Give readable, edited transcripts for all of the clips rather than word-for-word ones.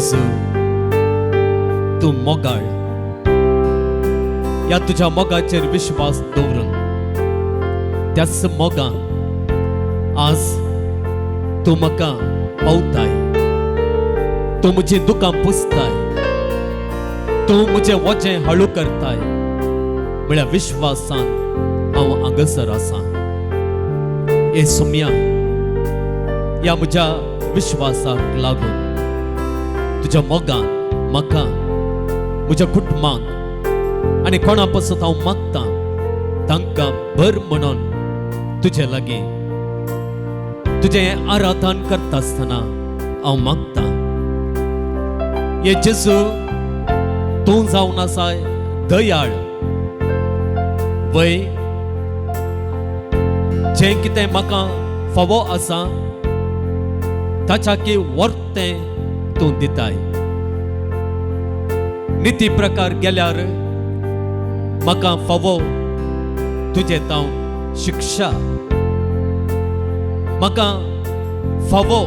जेजू तू मोगाळ, या तुझ्या मोगाचेर विश्वास दवरून त्याच मोगान आज तू म्हाका पावताय, तू म्हजी दुकां पुसताय, तू म्हजें वजें हळू करताय, म्हळ्यार विश्वासान हांव हांगासर आसां. हे सुम्या या म्हज्या विश्वासाक लागून तुझ्या मोगान म्हाका म्हज्या कुटुंबाक आनी कोणा पासून हांव मागतां तांकां बर म्हणून तुजे लागीं तुजें आराधन करता आसतना हांव मागतां. हे जेजू तूं जावन आसाय दयाळ, वय जें कितें म्हाका फावो आसा ताच्या की वर्तें तूं दिताय. निती प्रकार गेल्यार म्हाका फावो तुजे तावन शिक्षा, म्हाका फावो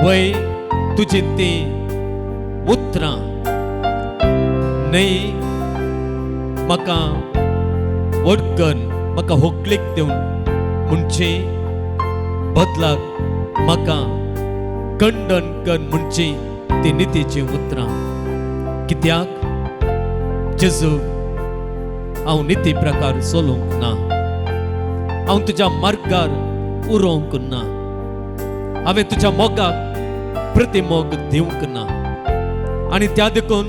वय तुजी ती उतरां न्हय म्हाका वडकन म्हाका होकलीक दिवन म्हणची बदलाक म्हाका खंडन कर म्हणची ती नितीची उतरां. कित्याक जेजू हांव निती प्रकार सोलूंक ना, हांव तुज्या मार्गार उरोवंक ना, हांवें तुज्या मोगाक प्रतिमोग दिवंक ना. आनी त्या देखून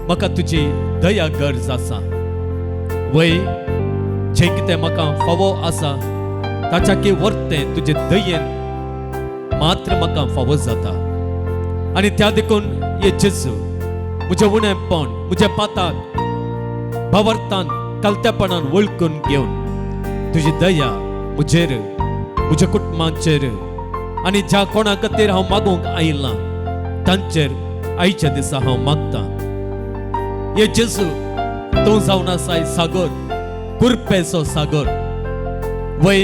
म्हाका तुजी दया गरज आसा. वय जें कितें म्हाका फावो आसा ताच्या की वर्तें तुजे दयेन मात्र म्हाका फावो जाता. आनी त्या देखून हे जेजू म्हजें उणेपण, म्हजें पाताक भावार्थान कलतेपणान वळखून घेवन तुजी दया म्हजेर, म्हज्या कुटुंबाचेर आनी ज्या कोणा खातीर हांव मागूंक आयिल्लां तांचेर आयच्या दिसा हांव मागतां. हे जेजू तूं जावन आसाय सागर, कुरपेचो सागर. वय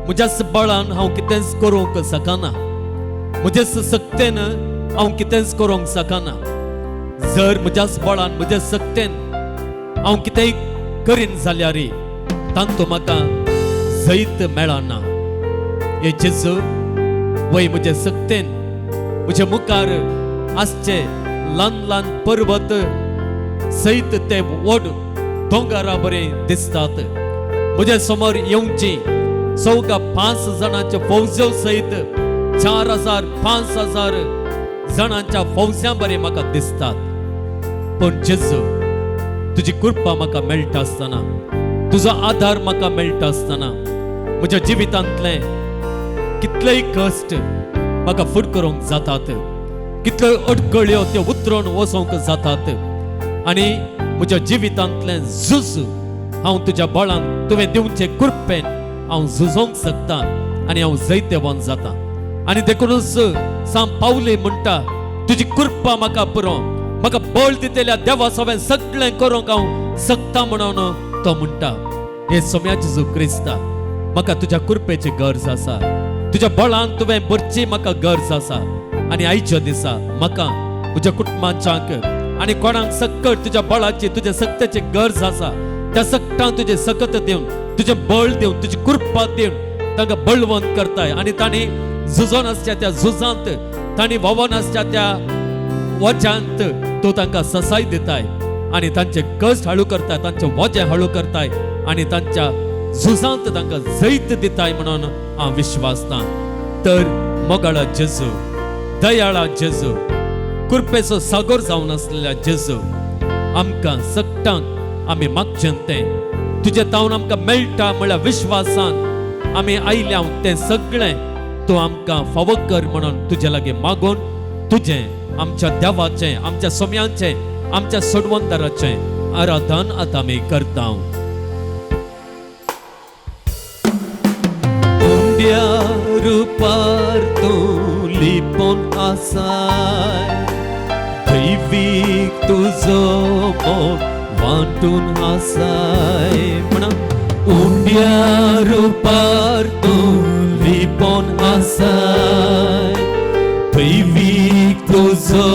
म्हज्याच बळान हांव कितेंच करूंक शकना, म्हजेच सक्तेन हांव कितेंच करूंक शकना. जर म्हज्याच बळान म्हज्या सक्तेन हांव कितेंय करीन जाल्यार तांतूं म्हाका जैत मेळना. हे जेजू वय म्हजे सक्तेन म्हजे मुखार आसचे ल्हान ल्हान पर्वत सैत ते व्हड दोंगरा बरें दिसतात. म्हजे समोर येवची 5 जाणांच्या फौज्या सयत 4,000-5,000 जाणांच्या फौज्या बरें म्हाका दिसतात. पण जेजू तुजी कृपा म्हाका मेळटा आसतना, तुजो आधार म्हाका मेळटा आसतना म्हज्या जिवितांतले कितलेय कश्ट म्हाका फुड करूंक जातात, कितल्यो अडकळ्यो त्यो उतरून वचोंक जातात. आनी म्हज्या जिवितांतलें झूज हांव तुज्या बळान तुवें दिवचे कृपेन हांव झुजोंक शकता आनी हांव जैतेवान जाता. आनी देखूनच साम पावली म्हणटा तुजी कृपा म्हाका पुरो, म्हाका बळ दितेल्या देवा सवें सगळें करूंक हांव शकता म्हणून तो म्हणटा. हे सोम्या जेजू क्रिस्ता म्हाका तुज्या कृपेची गरज आसा, तुज्या बळान तुवें भरची म्हाका गरज आसा. आनी आयच्या दिसा म्हाका म्हज्या कुटुंबाच्यांक आनी कोणाक सकट तुज्या बळाची तुज्या सक्तेची गरज आसा त्या सक्तांक तुजें सकत दिवन, तुजें बळ दिवन, तुजी कृपा दिवन तांकां बळवंत करताय. आनी तांणी झुजोन आसच्या त्या झुजांत, तांणी वोवोन आसच्या त्या वजांत तूं तांकां ससाय दिताय आनी तांचे कश्ट हळू करताय, तांचे वजें हळू करताय आनी तांच्या झुजांत तांकां जैत दिताय म्हणून हांव विश्वासतां. तर मोगाळा जेजू, दयाळा जेजू, कृपेचो सागर जावन आसलेल्या जेजू, आमकां सकटांक आमी मागचें तें तुजे तावन आमकां मेळटा म्हळ्यार विश्वासान आमी आयल्याव तें सगळें तूं आमकां फावो कर म्हणून तुजे लागीं मागून तुजें आमच्या देवाचें, आमच्या सोम्यांचें, आमच्या सोडवंदाराचें आराधन आतां आमी करता. उंड्या रुपार तूं लिपोन आसाय, दैवीक तुजो मोग वांटून आसाय. म्हणा उंड्या रुपार तूं लिपोन आसाय, दैवीक तुझो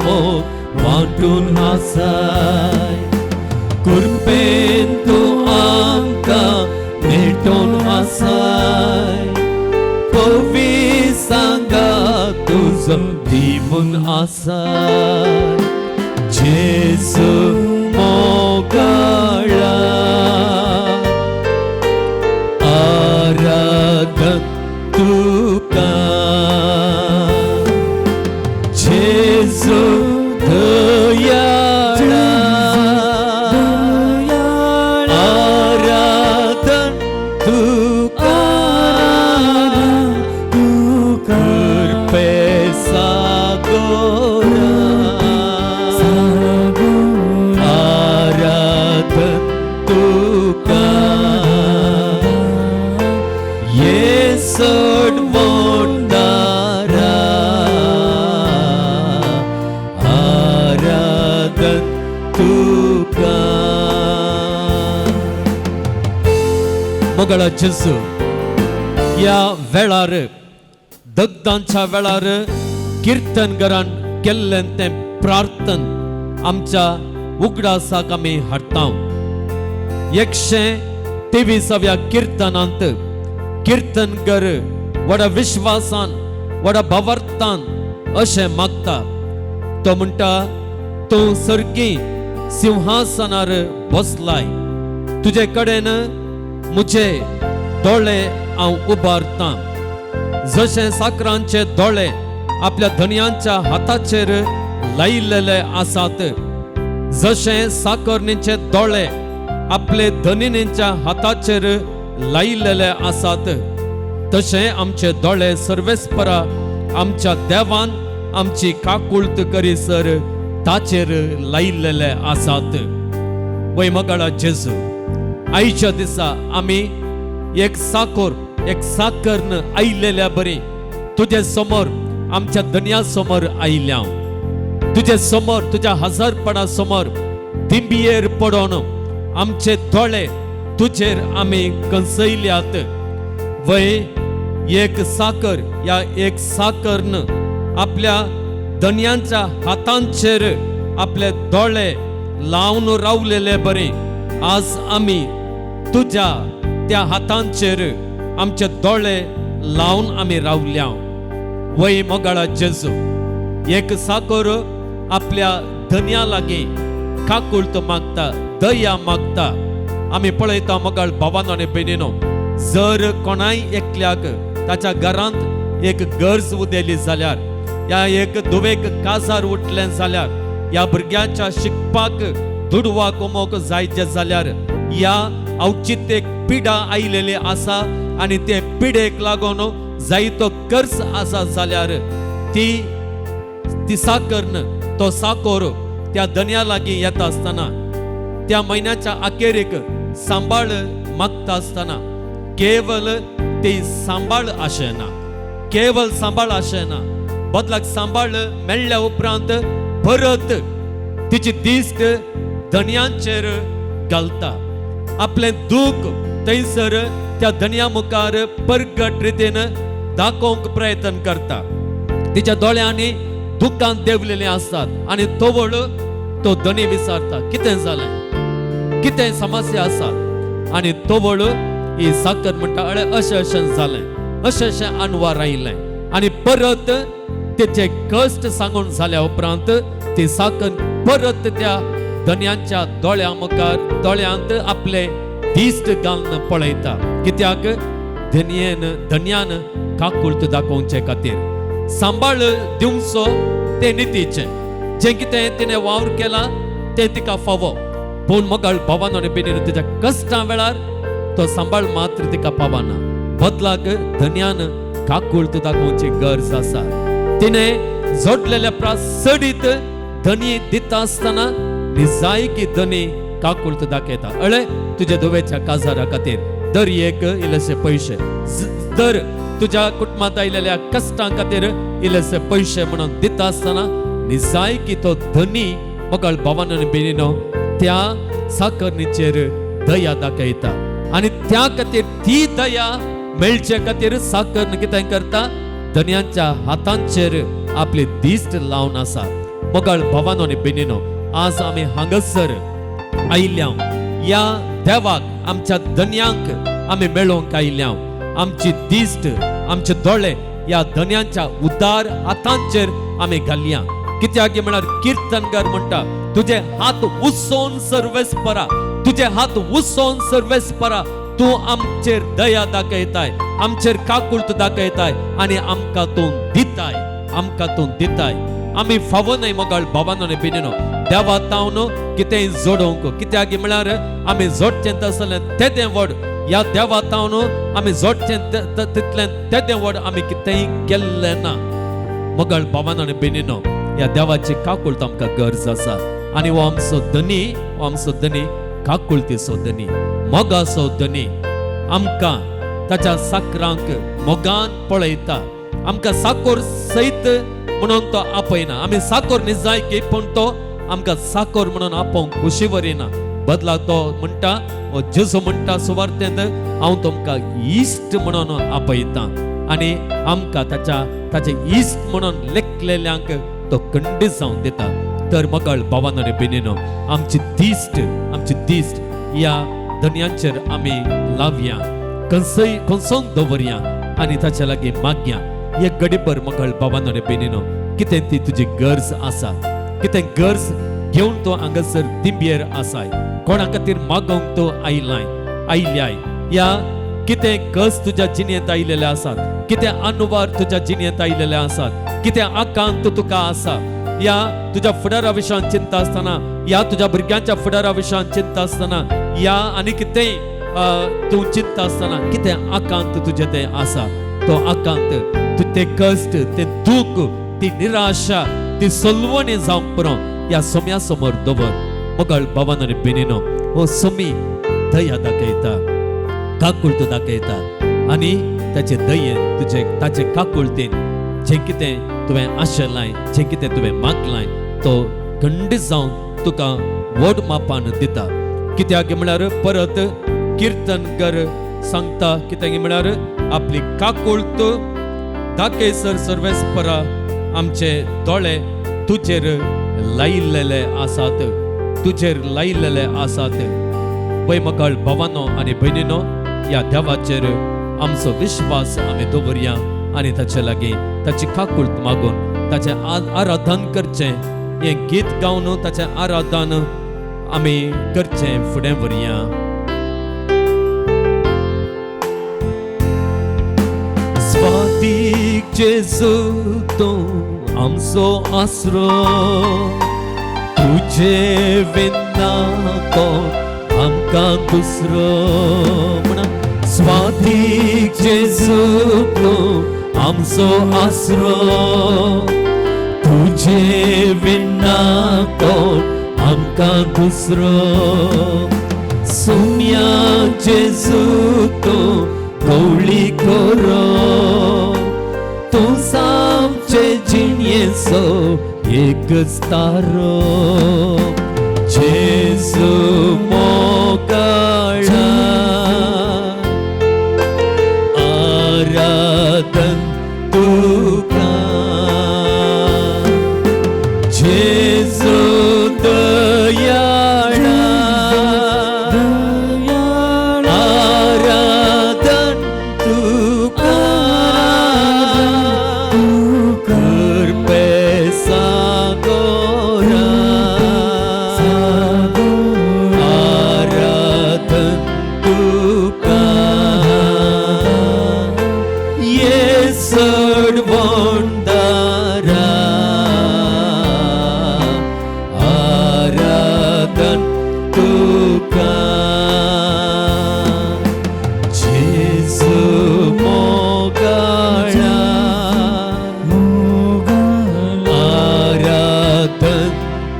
मोग वांटून आसाय कृपेन तूं आमकां मेळटून आसाय पवी सांगा तुझो दिवून आसाय जेजू मोगाळा आराधन तुका जेजू दयाळा आराधन तुका कृपे सागोरा आराधन तुका येसोड मोंडारा आराधन तुका मोगळा जेजू या वेळार दगदांच्या वेळार कीर्तनगरान केल्लें तें प्रार्थन आमच्या उगडासाक आमी हाडटा 123व्या कीर्तनांत कीर्तनगर व्हडा विश्वासान व्हडा भावार्थान अशें मागता तो म्हणटा तूं सर्गी सिंहासनार बसलाय तुजे कडेन मुझे दोळे हांव उबारतां जशें साकरांचे दोळे आपल्या धन्यांच्या हाताचेर लायिल्ले आसात जशें साकरणीचे दोळे आपले धनिनींच्या हाताचेर लायिल्ले आसात तशें आमचे दोळे सर्वेस्परा आमच्या देवान आमची काकुळत करीसर ताचेर लायिल्ले आसात वैमगळा जेजू आयच्या दिसा आमी एक साकर्ण आयिल्ल्या बरी तुझे समोर आमच्या धन्या समोर आयल्या तुझे समोर तुझ्या हजारपणा समोर दिंबियेर पडोन आमचे दोळे तुझेर आमी कंसयल्यात वय एक साकर या एक साकर्ण आपल्या धन्यांच्या हातांचेर आपले दोळे लावन रावलेले बरे आज आमी तुझ्या त्या हातांचेर आमचे दोळे लावन आमी रावल्या वय मोगाळा जेजू एक साकर आपल्या धन्या लागी काकुळत मागता दया मागता आमी पळयता मोगाळ भावानो आनी भयणीनो जर कोणाय एकल्याक ताच्या घरांत एक गरज उदेली जाल्यार या एक दुवेक काजार उठलें जाल्यार या भुरग्याच्या शिकपाक दुडवा कोमोक जायचे जाल्यार या औचित्येक पिडा आयलेली आसा आनी ते पिडेक लागून जायतो कर्ज आसा जाल्यार ती साकर्ण तो साकोर त्या धन्या लागीं येता आसतना त्या म्हयन्याच्या अखेरेक सांबाळ मागता आसतना केवल ती सांबाळ आशेना केवल सांबाळ आशेना बदलाक सांबाळ मेळ्ळ्या उपरांत परत तिची दिश्ट धन्यांचेर घालता आपले दूख थंयसर त्या धन्या मुखार परगट रितीन दाखोवंक प्रयत्न करता तिच्या दोळ्यांनी दुखान देवलेले असतात आणि तोवळ तो धनी विचारता कितें जालें कितें समस्या आसा आणि तोवळ ही साकर म्हणटा अळे अशें जालें अशें अनवार आयलें आणि परत तेचे कष्ट सांगून जाल्या उपरांत ती साकर परत त्या धन्यांच्या दोळ्या मुखार दोळ्यांत आपले दिश्ट घालून पळयता कित्याक धन्यान काकुळत दाखोवचे खातीर सांबाळ दिवचो ते नितीचें जें कितें तिणें वावर केला तें तिका फावो पूण मोगाळ भावानो आनी भयणीनो तिच्या कश्टा वेळार तो सांबाळ मात्र तिका पावना बदलाक धन्यान काकुळत दाखोवची गरज आसा तिणें जोडलेल्या प्रासडीत धनी दिता आसतना निजाय की धनी काकुळत दाखयता अळे तुझ्या धुवेच्या काजारा खातीर दर एक इल्लेशे पैसे दर तुझ्या कुटुंबात आयलेल्या कष्टां खातीर इल्लेशे पैसे म्हणून दिता आसतना निजाय की तो धनी मोगाळ भावानो आनी भयणीनो त्या साकरणीचेर दया दाखयता आनी त्या खातीर ती दया मेळचे खातीर साकर्ण कितें करता धन्यांच्या हातांचेर आपले दिश्ट लावन आसा. मोगाळ भावानो आनी भयणीनो, आज आमी हांगासर आयल्या या देवाक, आमच्या धन्यांक आमी मेळोवंक आयल्या. आमची दिश्ट, आमचे दोळे या धन्यांच्या उदार हातांचेर आमी घालया. कित्याक म्हळ्यार कीर्तनकार म्हणटा, तुझे हात उसोन सर्वेस्परा, तुझे हात उसोन सर्वेस्परा, तू आमचेर दया दाखयताय, आमचेर काकुळट दाखयताय आनी आमकां तू दिताय, आमकां तू दिताय. आमी फावो न्हय मोगाळ भावानो आनी भयणीनो देवा तावन कितेंय जोडोवंक. कित्याक म्हळ्यार आमी जोडचें तसलें तेदें व्हड, या देवा तावन आमी जोडचें तितलें तेदें व्हड आमी कितेंय केल्लें ना. मोगाळ भावानो आनी भयणीनो, या देवाची काकुळट आमकां गरज आसा. आनी हो आमचो धनी काकुळटीचो धनी, मोगाचो धनी आमकां ताच्या साकरांक मोगान पळयता. आमकां साकोर सयत म्हणून तो आपयना. आमी साकोर न्ही जाय की, पूण तो आमकां साकोर म्हणून आपोवंक कुशी वरिना. बदलाक तो म्हणटा, जेजू म्हणटा सुवार्थेंत, हांव तुमकां इश्ट म्हणून आपयता आनी आमकां ताचे इश्ट म्हणून लेखलेल्यांक तो खंडीत जावन दिता. तर मोगाळ भावानो आनी भयणीनो, आमची दिश्ट या धन्यांचेर आमी लावया, खंचोवन दवरया आनी ताचे लागीं मागया. एक घडीभर मोगाळ भावानो आनी भयणीनो, कितें ती तुजी गरज आसा, कितें गरज घेवन तूं हांगासर दिंबयेर आसाय, कोणा खातीर मागोवंक तूं आयल्याय, या कितें कस तुज्या जिणेंत आयलेले आसात, कितें अनवार तुज्या जिणेंत आयलेले आसात, कितें आकांत तुका आसा, या तुज्या फुडारा विशयान चिंता आसतना, या तुज्या भुरग्यांच्या फुडारा विशयान चिंता आसतना, या आनी कितेंय तूं चिंता आसतना कितें आकांत तुजें तें आसा, तो आकांत, ते कश्ट, ते दूख, ती निराशा, ती सलवणी जावंक पुरो या सोम्या समोर दवर. मोगाळ भावानो आनी भयणीनो, हो सोमी दया दाखयता, काकुळट दाखयता आनी ताचे दयेन, ताचे काकुळटेन जें कितें तुवें आशेलाय, जें कितें तुवें मागलाय, तो खंडीत जावन तुका व्हड मापान दिता. कित्याक म्हळ्यार परत कीर्तनकार सांगता, कित्याक म्हळ्यार आपली काकुळट दाखयसर सर्वेस्परा आमचे दोळे तुजेर लायिल्लेले आसात, तुजेर लायिल्लेले आसात. पळय मोगाळ भावानो आनी भयणीनो, या देवाचेर आमचो विश्वास आमी दवरया आनी ताचे लागीं ताची काकुळट मागून ताचें आराधन करचें. हें गीत गावन ताचें आराधन आमी करचें, फुडें व्हरया. स्वातीक जेजू तूं आमचो आसरो, तुजे विना कोण आमकां दुसरो. म्हणा, स्वातीक जेजू तूं आमचो आसरो, तुजे विना कोण आमकां दुसरो. सोम्या जेजू तूं गवळी करो, तूं आमचे जिणयेचो एकच तारो. जेजू मोगाळा आराधन तुका, जेजू दयाळा आराधन तुका. कृपे सागोरा आराधन तुका. येसड वंडारा आराधन तुका. जेजू मोगाळा आराधन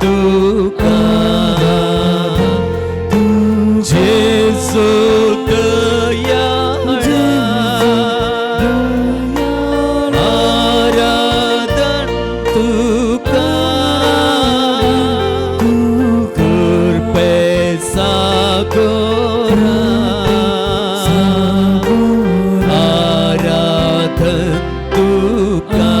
तुका. जेजू दयाळा आराधन तुका. कृपे सागोरा आराधन तुका.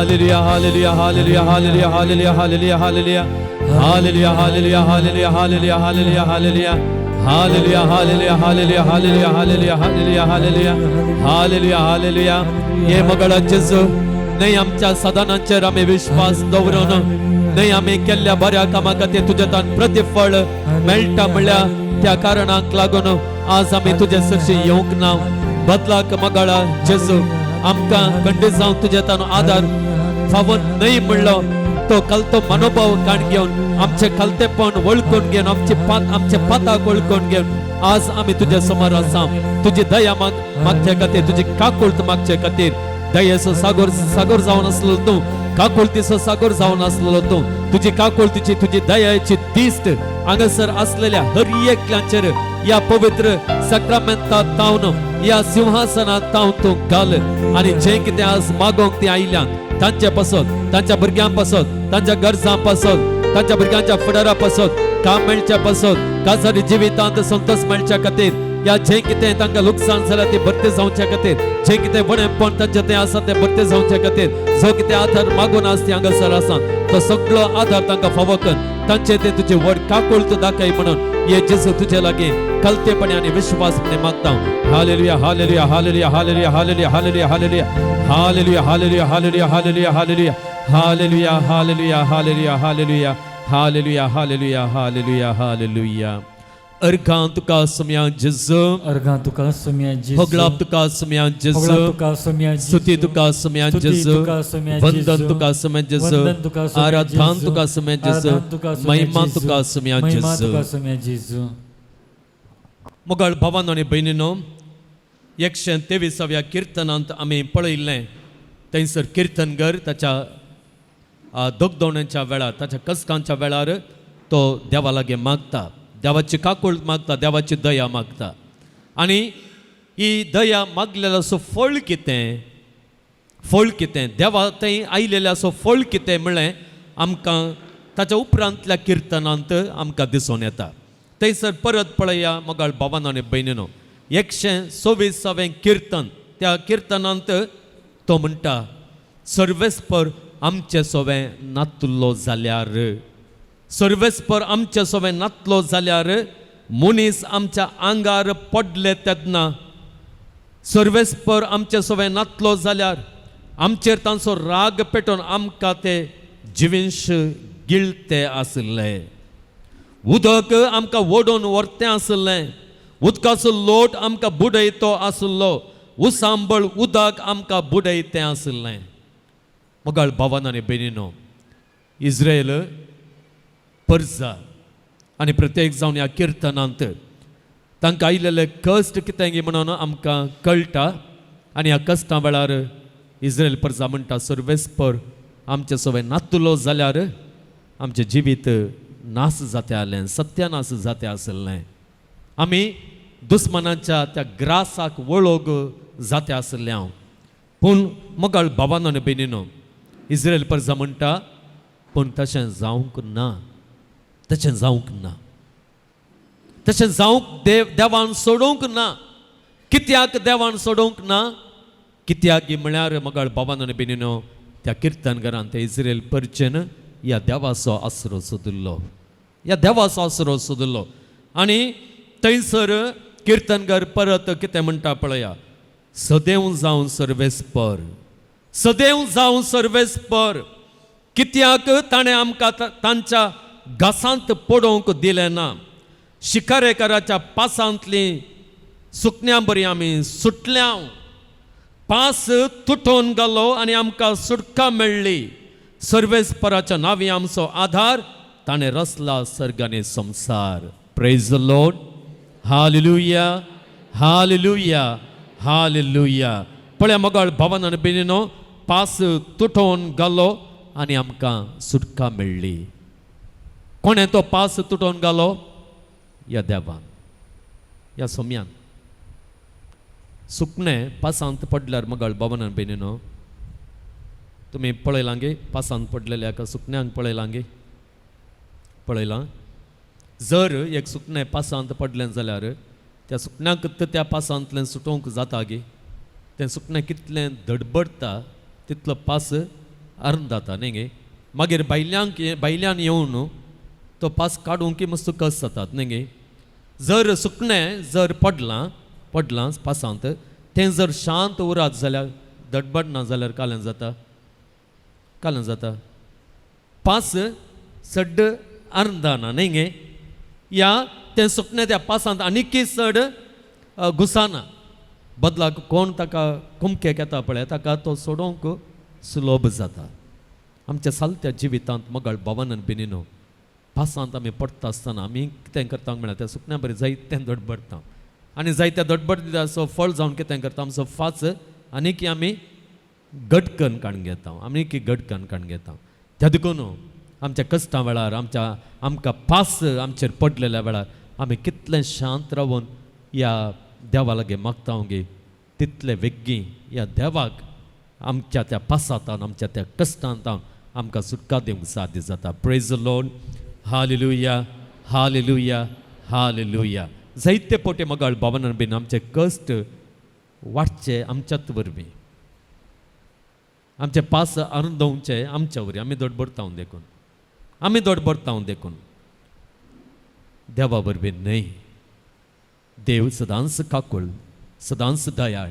Hallelujah, hallelujah, hallelujah, hallelujah, hallelujah, hallelujah, hallelujah. Hallelujah, hallelujah, hallelujah, hallelujah, hallelujah, hallelujah. Hallelujah, hallelujah, hallelujah, hallelujah, hallelujah, hallelujah, hallelujah. Hallelujah, hallelujah. ये मगळा जेजू नाही आमच्या सदानांचेर आमी विश्वास दवरून नाही आमी केल्ल्या बऱ्या कामा खातीर तुजे तान प्रतिफळ मेळटा म्हणल्यार त्या कारणाक लागून आज आमी तुजे सरशी येवंक ना बदलाक मगळा जेजू आमकां खंडीत जावन तुजे तान आदार फावत नाही म्हणलो तो कलतो मनोभाव काण घेवन आमचे कलतेपण वळखून घेवन आमचे पाताक वळखून घेवन आज आमी तुजे समोर आसा तुजी दया मागचे खातीर तुजी काकुळत मागचे खातीर दयेचो सागर जावन आसलो तूं काकुळतीचो सागर जावन आसलो तूं तुजी काकुळतीची तुजी दयाची दिश्ट हांगासर आसलेल्या हर एकल्याचेर या पवित्र सक्रामेंतांत तावन या सिंहासनांत तावन तूं घाल आनी जें कितें आज मागोंक ती आयल्यान तांचे पासत तांच्या भुरग्यां पासत तांच्या गरजां पासत तांच्या भुरग्यांच्या फुडारा पासत काम मेळच्या पासत काजारी जिवितांत संतोष मेळच्या खातीर या जें कितें तांकां लुकसाण जालां तें भरतें जावच्या खातीर जें कितें बरेंपण तांचें तें आसा तें भरतें जावच्या खातीर जो कितें आधार मागून आज ती हांगासर आसा तो सगळो आधार तांकां फावो कर तांचे तें तुजें व्हड काकुळत दाखय म्हणून ये जेजू तुजे लागीं कलतेपणी आनी विश्वासपणी मागता hallelujah hallelujah hallelujah hallelujah hallelujah hallelujah hallelujah hallelujah hallelujah hallelujah hallelujah hallelujah hallelujah hallelujah hallelujah hallelujah hallelujah hallelujah hallelujah अर्घां तुका सुम्या जेजू अर्घां तुका सुम्या जेजू होगलाप तुका सुम्या जेजू होगलाप तुका सुम्या जेजू स्तुती तुका सुम्या स्तुती जेजू तुका सुम्या वंदन जेजू तुका सुम्या जेजू वंदन तुका सुम्या आराधना जेजू तुका सुम्या जेजू आराधना तुका सुम्या महिमा जेजू तुका सुम्या महिमा जेजू तुका सुम्या जेजू मोगाळ भावांनो आनी भयणीनो 123व्या किर्तनांत आमी पळयल्लें थंयसर किर्तनगर ताच्या दोगदोण्याच्या वेळार ताच्या कस्कांच्या वेळार तो देवा लागीं मागता देवाची काकूळ मागता देवाची दया मागता आनी ही दया मागलेल्याचो फळ कितें देवा थंय आयलेल्याचो फळ कितें म्हणलें आमकां ताच्या उपरांतल्या किर्तनांत आमकां दिसून येता थंयसर परत पळया मोगाळ भावांनो आनी भयणीनो 126वें किर्तन त्या किर्तनांत तो म्हणटा सर्वेस्पर आमचे सोवें नातलो जाल्यार सर्वेस्पर आमचे सोवें नातलो जाल्यार मनीस आमच्या आंगार पडले तेन्ना सर्वेस्पर आमचे सोवें नातलो जाल्यार आमचेर तांचो राग पेटोवन आमकां ते जिवींश गिळते आसले उदक आमकां ओडून व्हरतें आसलें उदकाचो लोट आमकां बुडयतो आसलो उसांबळ उदक आमकां बुडयतें आसलें मोगाळ भावांनो आनी भयणीनो इस्रायल पर्जा आनी प्रत्येक जावन ह्या किर्तनांत तांकां आयिल्ले कश्ट कितें म्हणून आमकां कळटा आनी ह्या कश्टा वेळार इस्रायल पर्जा म्हणटा सर्वेस्पर आमचे सोवें नातलो जाल्यार आमचें जिवीत नास जातें आसलें सत्यानास जातें आसलें आमी दुस्मनाच्या त्या ग्रासाक वळोग जातें आसले हांव पूण मोगाळ भावांनो आनी भयणीनो इस्रायल पर्जा म्हणटा पूण तशें जावंक ना तशें जावंक ना तशें जावंक देवान सोडूंक ना कित्याक देवान सोडूंक ना कित्याक म्हळ्यार मोगाळ भावांनो आनी भयणीनो त्या किर्तनकारान त्या इस्रायल परचेन ह्या देवाचो आसरो सोदुल्लो आनी थंयसर किर्तनकार परत कितें म्हणटा पळया सदैव जावं सर्वेस्पर कित्याक ताणें आमकां तांच्या घासांत पडोवंक दिलें ना शिकारेकाराच्या पासांतली सुकण्यां बरी आमी सुटल्या पास तुटोवन गेलो आनी आमकां सुटका मेळ्ळी सर्वेस्पराच्या नांवी आमचो आधार ताणें रचला सर्ग आनी संसार praise the Lord hallelujah hallelujah hallelujah पळया मोगाळ भावांनो आनी भयणीनो पास तुटोवन गेलो आनी आमकां सुटका मेळ्ळी कोणें तो पास तुटोवन गेलो ह्या देवान ह्या सोम्यान सुकणें पासांत पडल्यार मोगाळ भावांनो आनी भयणीनो तुमी पळयलां गे पासांत पडलेल्या एका सुकण्यांक पळयलां जर एक सुकणें पासांत पडलें जाल्यार त्या सुकण्याक त्या पासांतल्यान सुटोवंक जाता गे तें सुकणें कितलें धडबडटा तितलो पास अर्न जाता न्ही गे मागीर भायल्यान येवन तो पास काडूंक की मस्त कस जातात न्ही गे जर सुकणें जर पडलां पासांत तें जर शांत उरत जाल्यार दडबड ना जाल्यार कालें जाता पास सड्ड अर्नदाना न्ही गे या तें सुकणें त्या पासांत आनीकय चड घुसाना बदलाक कोण ताका कुमके घेता पळय ताका तो सोडोवंक सुलभ जाता आमच्या सालत्या जिवितांत मोगाळ भावानन बिनीनो पासांत आमी पडटा आसतना आमी कितें करता म्हळ्यार त्या सुकण्या बरें जायतें दडबडटा आनी जायत्या दडबडाचो फळ जावन कितें करता आमचो फाच आनीक आमी गटकन काडून घेता त्या देखून आमच्या कश्टां वेळार आमकां पास आमचेर पडलेल्या वेळार आमी कितलें शांत रावन या देवा लागीं मागता गे तितले वेग्गी या देवाक आमच्या त्या पासांतान आमच्या त्या कश्टांतान आमकां सुटका दिवंक साध्य जाता praise the Lord hallelujah hallelujah hallelujah जायते पोटे मोगाळ भावनान बीन आमचे कश्ट वाडचे आमच्याच वरवीं आमचे पास अर्दोवचे आमच्या वरवीं आमी दडबडटा देखून देवा वरवीं न्हय देव सदांच काकूळ सदांच दयाळ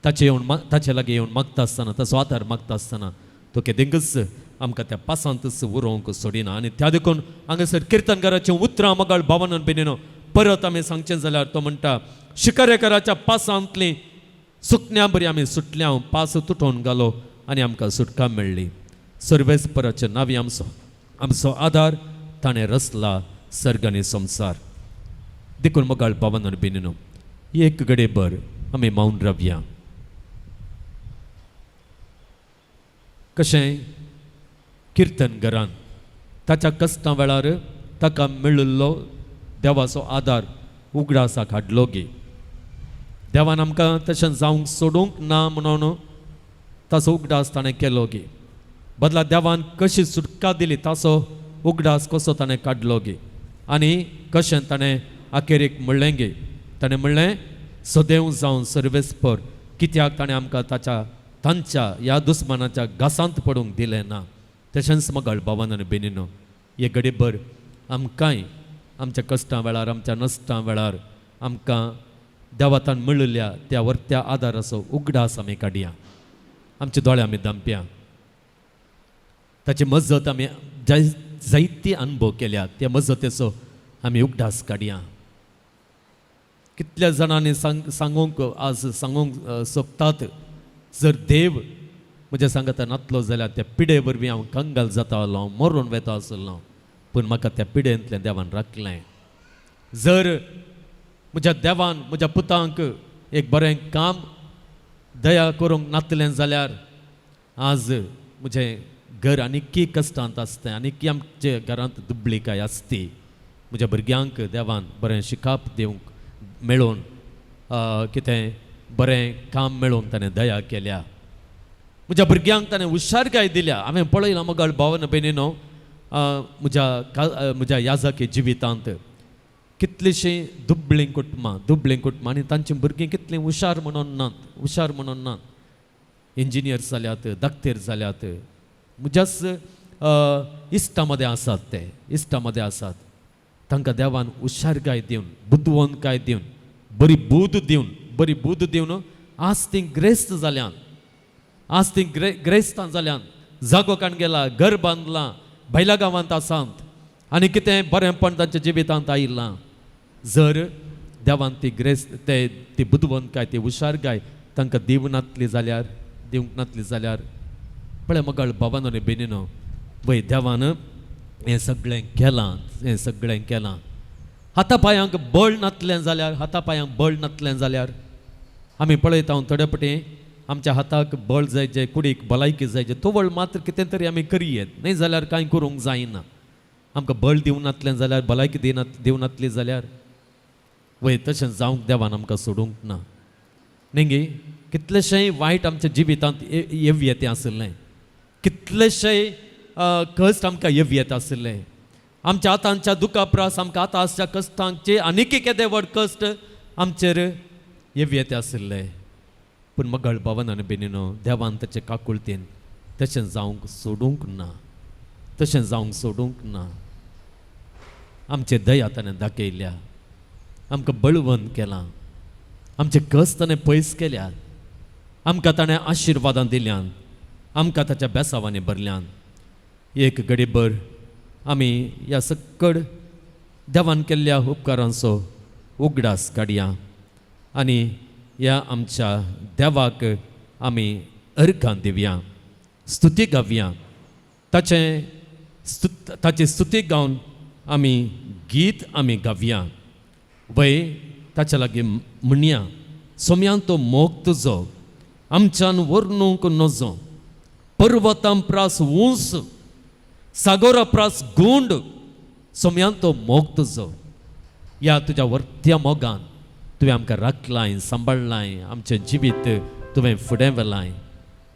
ताचे लागीं येवन मागता आसतना ताचो आदार मागता आसतना तो केदेंकच आमकां त्या पासांतच उरोवंक सोडिना आनी त्या देखून हांगासर किर्तनकाराचें उतरां मोगाळ भावनान बिनीनो परत आमी सांगचें जाल्यार तो म्हणटा शिकारेकाराच्या पासांतलीं सुकण्या बरी आमी सुटल्या पास तुटोवन घालो आनी आमकां सुटका मेळ्ळी सर्वेस्पराच्या नांवी आमचो आदार ताणें रचला सर्ग आनी संवसार देखून मोगाळ भावनान बिनीनो एक घडेभर आमी मौन रावया कशें किर्तन घरान ताच्या कश्टां वेळार ताका मेळिल्लो देवाचो आदार उगडासाक हाडलो गे देवान आमकां तशें जावंक सोडूंक ना म्हणून ताचो उगडास ताणें केलो गे बदला देवान कशी सुटका दिली ताचो उगडास कसो ताणें काडलो गे आनी कशें ताणें आखेरेक म्हणलें गे ताणें म्हणलें सदैव जावन सर्वेस्पर कित्याक ताणें आमकां तांच्या ह्या दुस्मानाच्या घासांत पडूंक दिलें ना तशेंच मोगाळ भावनान बिनीनो हे घडीभर आमकांय आमच्या कश्टां वेळार आमच्या नश्टां वेळार आमकां देवातान मेळिल्ल्या त्या वर्त्या आदाराचो उगडास आमी काडया आमचे दोळे आमी दामप्या ताची मजत आमी जायती अनुभव केल्या त्या मजतेचो आमी उगडास काडया कितल्या जाणांनी सांगूंक सोबतात जर देव म्हज्या सांगाता नातलो जाल्यार त्या पिडे वरवीं हांव कंगाल जाता आसलो मरून वेता आसलो पूण म्हाका त्या पिडेंतल्यान देवान राखलें जर म्हज्या देवान म्हज्या पुतांक एक बरें काम दया करूंक नातलें जाल्यार आज म्हजें घर आनीकय कश्टांत आसतें आनीकय आमचे घरांत दुबळीकाय आसती म्हज्या भुरग्यांक देवान बरें शिकाप दिवंक मेळोवन कितें बरें काम मेळोवन ताणें दया केल्या म्हज्या भुरग्यांक ताणें हुशारकाय दिल्या हांवें पळयलां मोगाळ भावना बिनीनो म्हज्या याजाकी जिवितांत कितलींशीं दुबळीं कुटुंबां आनी तांचीं भुरगीं कितलीं हुशार म्हणून नात इंजिनियर जाल्यात दाक्तेर जाल्यात म्हज्याच इश्टा मदें आसात तांकां देवान हुशारकाय दिवन बुद्दवंतकाय दिवन बरी बूद दिवन आज तीं ग्रेस्तां जाल्यान जागो काण गेला घर बांदलां भायल्या गांवांत आसात आनी कितें बरेंपण तांच्या जिवितांत आयिल्लां जर देवान ती बुद्दवंतकाय ती हुशारकाय तांकां दिवंक नातली जाल्यार पळय मोगाळ भावानो बिनीनो वय देवान हें सगळें केलां हातापायांक बळ नातलें जाल्यार आमी पळयता थोडे पटी आमच्या हाताक बळ जाय जे कुडीक भलायकी जाय जे तोवळ मात्र कितें तरी आमी करियेत न्ही जाल्यार कांय करूंक जायना आमकां बळ दिवंक नातलें जाल्यार भलायकी दिवंक नातली जाल्यार वय तशें जावंक देवान आमकां सोडूंक ना न्ही गे कितलेशेय वायट आमच्या जिवितांत येवं आसलें कितलेशेय कश्ट आमकां येवं आसलें आमच्या आतांच्या दुखाप्रास आमकां आतां आसच्या कश्टांचे आनीक केदे व्हड कश्ट आमचेर येवं आसले पूण मोगाळ भावनान बिनीनो देवान ताचे काकुळतेन तशें जावंक सोडूंक ना, तशें जावंक सोडूंक ना. आमचे दया ताणें दाखयल्या, आमकां बळवंत केलां, आमचे कस ताणें पयस केल्यात, आमकां ताणें आशिर्वादां दिल्यान, आमकां ताच्या बेसावांनी भरल्यान. एक घडीभर आमी ह्या सक्कड देवान केल्ल्या उपकारांचो उगडास काडया आनी ह्या आमच्या देवाक आमी अर्घां दिवया, स्तुती गावया. ताची स्तुती गावन आमी गीत आमी गावया. वय ताच्या लागीं म्हणया, सोम्यान तो मोग तुजो आमच्यान वर्णूंक नजो, पर्वतां प्रास उंच, सागोरा प्रास गुंड, सोम्यान तो मोग तुजो. ह्या तुज्या वर्त्या मोगान तुवें आमकां राखलाय, सांबाळलाय, आमचें जिवीत तुवें फुडें व्हेलाय.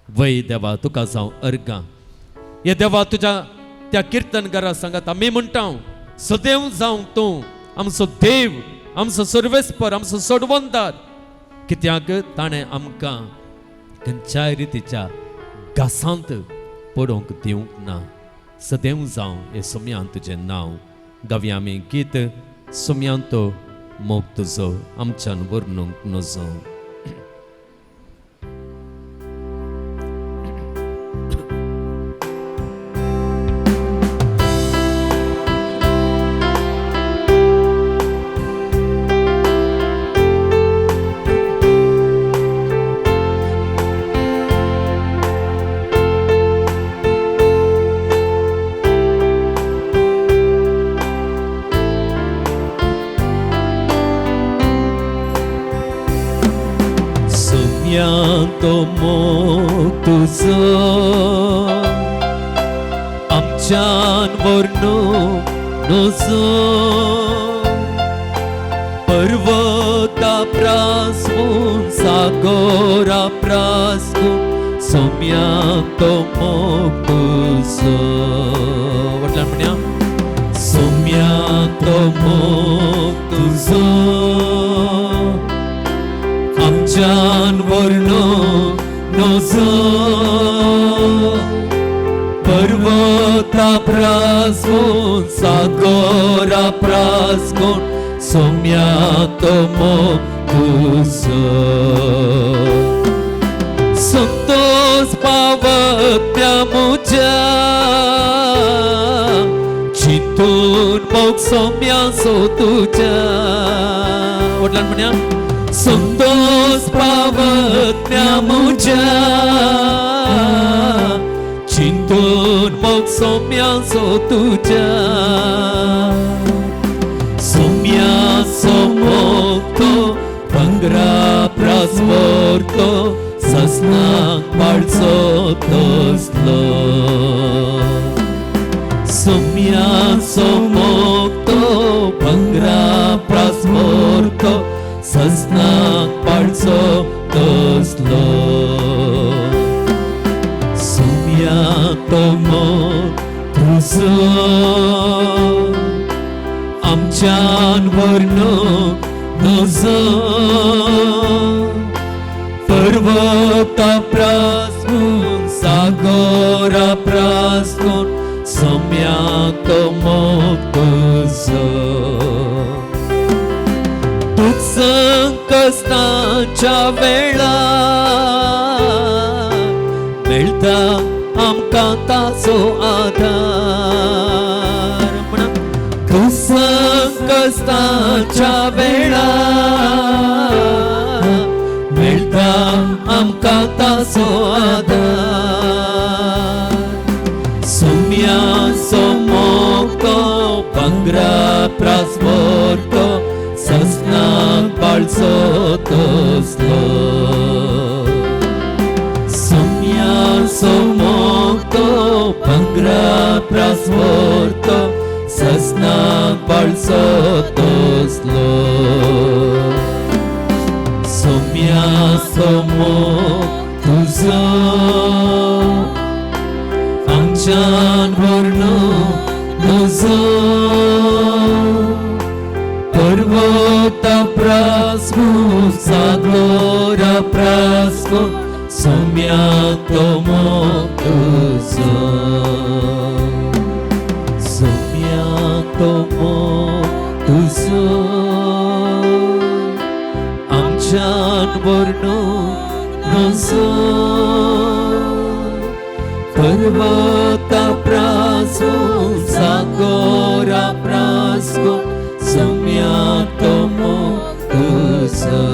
वय देवा तुका जावं अर्गां. हे देवा तुज्या त्या किर्तनकारा सांगात आमी म्हणटा, सदैव जावं तूं आमचो देव, आमचो सर्वेस्पर, आमचो सोडवंदार. कित्याक ताणें आमकां खंयच्याय रितीच्या घासांत पडोवंक दिवंक ना. सदैव जावं हे सोम्यान तुजें नांव. गावया आमी गीत, सोम्यान तो मोग तुजो आमच्यान वर्णूंक नजो. तो मोग तुजो आमच्यान वर्णूंक नजो, पर्वता प्रासून सागोरा प्रासून सोम्यान तो मोग तुजो. वटल्यान म्हणया, सोम्यान तो मोग तुजो आमच्यान वर्णूंक नजो, पर्वता प्रासून सागोरा प्रासून सोम्यान तो मोग तुजो. संतोष पावत्या म्हज्या चिंतून मोग सोम्याचो तुज्या. वटल्यान म्हणया, संतोष पावत्या म्हज्या चिंतून मोग सोम्याचो तुज्या. सोम्याचो मोग तो भांगरा प्रासवर तो ससनाक पाळचो तसलो. सोम्याचो मोग तो भांगरा प्रासवर तो ससनाक पाळचो तसलो. सोम्यान तो मोग तुजो आमच्यान वर्णूंक नजो, पर्वता प्रासून सागोरा प्रासून सोम्यान तो मोग तुजो. दुख संकटाच्या वेळार मेळटा आमकां ताचो आधार. दुख संकटाच्या वेळार मेळटा आमकां ताचो आधार. सोम्याचो मोग तो भांगरा प्रासवर तो ससनाक पाळचो तसलो. सोम्याचो मोग तो भांगरा प्रासवर तो ससनाक पाळचो तसलो. सोम्याचो मोग तुजो आमच्यान वर्णूंक नजो, तो मोग तुझो आमच्यान वर्णूंक नजो पर्वता प्रासून सागोरा प्रासून सम्यान तो मोग तुझो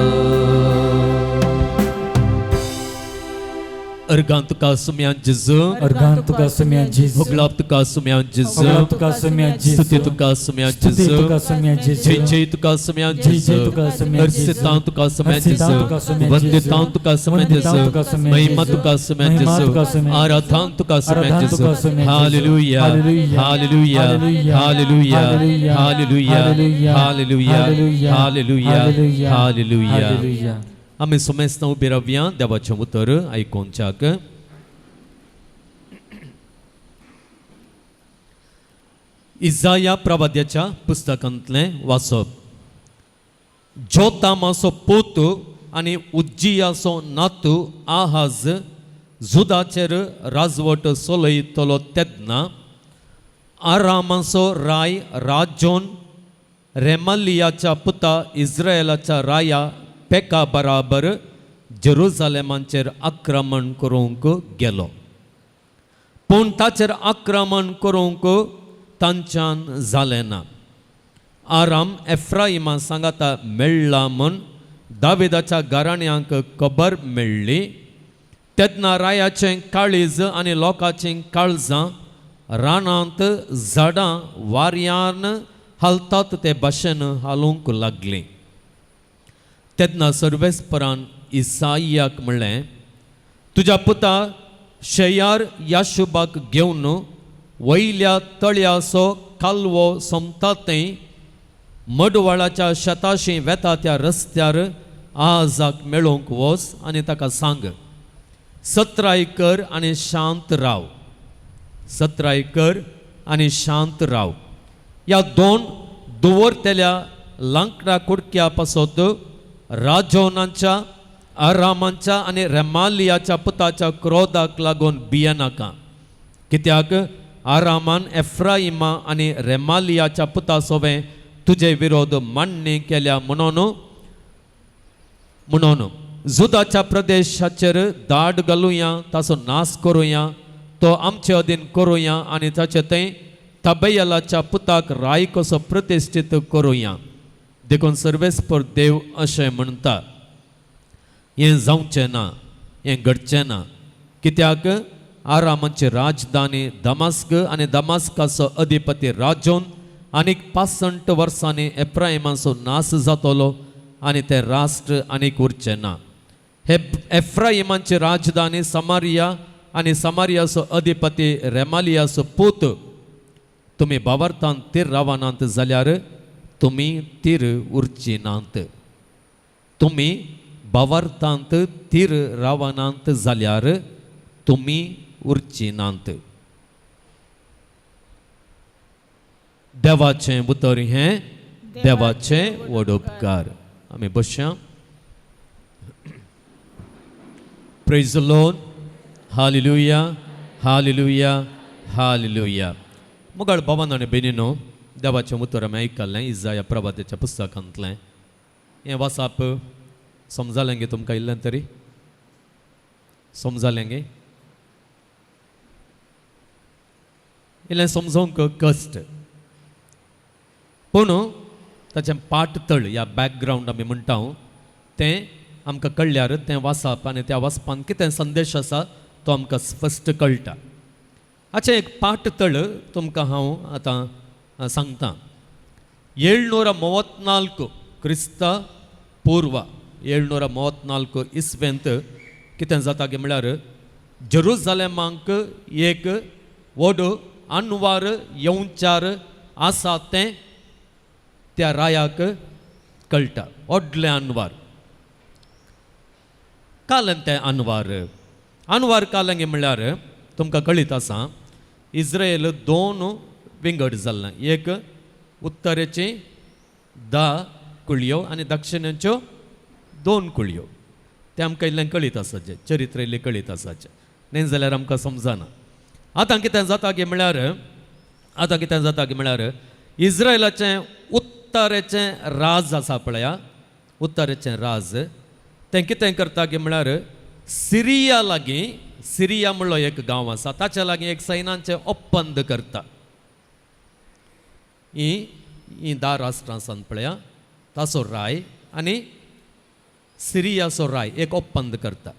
Organ tuka sumyan Jesu, Organ tuka sumyan Jesu, Hoglap tuka sumyan Jesu, Hoglap tuka sumyan Jesu, Stuti tuka sumyan Stuti Jesu, tuka sumyan Jesu, Jai tuka sumyan Jai Jesu, tuka sumyan Jesu, Harsitan tuka sumyan Harsitan Jesu, tuka sumyan Vanditan Jesu, tuka sumyan Vanditan Jesu, tuka sumyan Mahima Jesu, tuka sumyan Mahima Jesu, tuka sumyan Jesu, Aradhan tuka sumyan Aradhan Jesu, tuka sumyan Jesu, Hallelujah, Hallelujah, Hallelujah, Hallelujah, Hallelujah, Hallelujah, Hallelujah, Hallelujah. Hallelujah. आम्ही सुमेस्तां उबी रावया देवाचें उतर आयकोनच्याक. इजाया प्रवाद्याच्या पुस्तकांतलें वाचप. जोतामाचो पोतू आनी उज्जियाचो नातू आहाज जुदाचेर राजवट चलयतलो तेन्ना आरामाचो राय राजोन रेमालियाच्या पुता इस्रायेलाच्या राया पेका बराबर जेरुजालेमाचेर आक्रमण करूंक गेलो. पूण ताचेर आक्रमण करूंक तांच्यान जालें ना. आराम एफ्राइमा सांगाता मेळ्ळा म्हूण दाविदाच्या घराण्यांक खबर मेळ्ळी. तेन्ना रायाचें काळीज आनी लोकांचीं काळजां रानांत झाडां वाऱ्यान हालतात ते भाशेन हालूंक लागलीं. तेन्ना सर्वेस्परान इसायाक म्हणलें, तुज्या पुता शेयार याशुबाक घेवन वयल्या तळयाचो कालवो सोमता थंय मडवळाच्या शेताशी वेता त्या रस्त्यार आजाक मेळोवंक वच आनी ताका सांग, सत्राय कर आनी शांत राव. सत्राय कर आनी शांत राव. ह्या दोन दवरतेल्या लांकडा कुडक्या पासत राजोनाच्या आरामांच्या आनी रेमालियाच्या पुताच्या क्रोधाक लागून भियेनाका. कित्याक आरामान एफ्राइमा आनी रेमालियाच्या पुता सोबे तुजे विरोध मान्य केल्या म्हणून जुदाच्या प्रदेशाचेर दाड घालुया, ताचो नाश करुया, तो आमचे अधीन करुया आनी ताचे थंय तबेयलाच्या पुताक राय कसो प्रतिश्ठीत करुया. देखून सर्वेस्पर देव अशें म्हणटा, हें जावचें ना, हें घडचें ना. कित्याक आरामाची राजधानी दमास्क आनी दमास्काचो अधिपती राजोन आनीक 65 वर्सांनी एफ्राइमाचो नाश जातलो आनी ते राष्ट्र आनीक उरचें ना. हे एफ्राइमाची राजधानी समारिया आनी समारियाचो अधिपती रेमालियाचो पूत तुमी बावार्थान तीर रावनांत जाल्यार तुमी तीर उरची नांत. तुमी बावार्थांत तीर रावनांत जाल्यार तुमी उरची नांत. देवाचें उतर हें देवाचें व्हड उपकार. आमी बसया. Praise the Lord. Hallelujah, hallelujah, hallelujah. मुगाळ भावांनो आनी भयणीनो, देवाचें उतर आमी आयकल्लें इजाया प्रवाद्याच्या पुस्तकांतलें. हें वाचप समजालें गे तुमकां इल्लें तरी? समजालें गे? इल्लें समजोवंक कश्ट. पूण ताचें पाठतळ ह्या बॅकग्रावंड आमी म्हणटा तें आमकां कळ्ळ्यार तें वाचप आनी त्या वाचपान कितें संदेश आसा तो आमकां स्पश्ट कळटा. हाचें एक पाठतळ तुमकां हांव आतां सांगतां. 734 क्रिस्त पूर्व 734 इस्वेंत कितें जाता गे म्हळ्यार जेरुजालेमांक एक व्हड अनवार येवचार आसा तें त्या रायाक कळटा. व्हडलें अनवार. कालें तें अनवार कालें गे म्हळ्यार तुमकां कळीत आसा इस्रायल 2 विंगड जाल्ले. एक उत्तरेची 10 कुळयो आनी दक्षिणेच्यो 2 कुळयो. तें आमकां इल्लें कळीत आसाचें, चरित्र इल्लें कळीत आसाचें. न्ही जाल्यार आमकां समजना. आतां कितें जाता गे म्हळ्यार इस्रायलाचें उत्तरेचें राज आसा पळया, उत्तरेचें राज तें कितें करता की म्हळ्यार सिरिया लागीं, सिरिया म्हणलो एक गांव आसा ताच्या लागीं एक सैन्याचें ओप्पंद करता. ही 10 राष्ट्रां आसात पळया, ताचो राय आनी सिरियाचो राय एक ओप्पंद करता.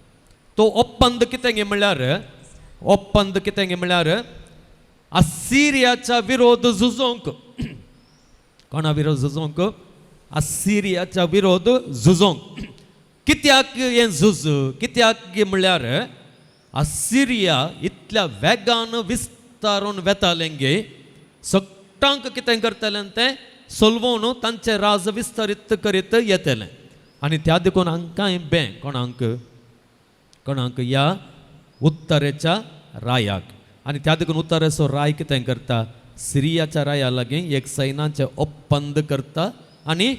तो ओप्पंद कितें गे म्हळ्यार, ओप्पंद कितें गे म्हळ्यार असिरियाच्या विरोध झुजोंक. कोणा विरोध झुजोंक? असिरियाच्या विरोध झुजोंक. कित्याक हें झुज? कित्याक गे म्हळ्यार असिरिया इतल्या वेगान विस्तारून वेतालें गे, सगळ्यांक कितें करतलें तें सोलवून तांचें राज विस्तारीत करीत येतलें. आनी त्या देखून हांकांय बे कोणाक? कोणाक? ह्या उत्तरेच्या रायाक. आनी त्या देखून उत्तरेचो राय कितें करता? सिरियाच्या राया लागीं एक सैन्याचें ओप्पंद करता आनी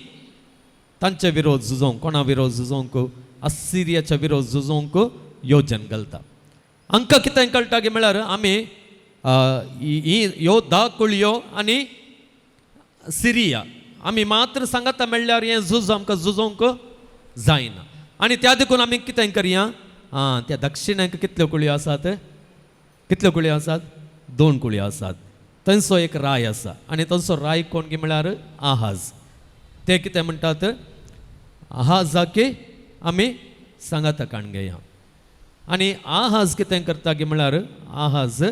तांचे विरोध झुजोंक, कोणा विरोध झुजोंक? असिरियाच्या विरोध झुजोंक येवजण घालता. हांकां कितें कळटा की म्हळ्यार आमी ह्यो 10 कुळयो आनी सिरिया आमी मात्र सांगाता म्हणल्यार हें झूज आमकां झुजोंक जायना. आनी त्या देखून आमी कितें करया? त्या दक्षिणेक कितल्यो कुळयो आसात? कितल्यो कुळयो आसात? 2 कुळयो आसात. थंयचो एक राय आसा आनी थंयचो राय कोण की म्हळ्यार आहाज. ते कितें म्हणटात? आहाजाक आमी सांगाता काण घेया. आनी आहाज कितें करता की म्हळ्यार आहाज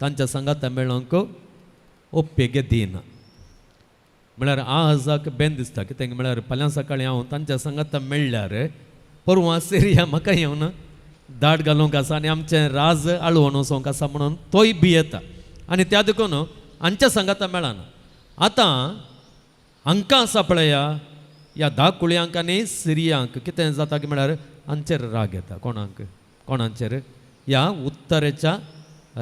तांच्या सांगाता मेळोंक ओप्पेगे दिना. म्हळ्यार आहाजाक बेन दिसता कितें म्हळ्यार फाल्यां सकाळीं हांव तांच्या सांगाता मेळ्ळ्यार परवां सिरिया म्हाका येवन दाट घालूंक आसा आनी आमचें राज आळवून वचोंक आसा म्हणून तोय भियेता. आनी त्या देखून हांच्या सांगाता मेळना. आतां हांकां आसा पळया ह्या 10 कुळयांक आनी सिरियांक कितें जाता की म्हळ्यार हांचेर राग येता. कोणाक? कोणाचेर? ह्या उत्तरेच्या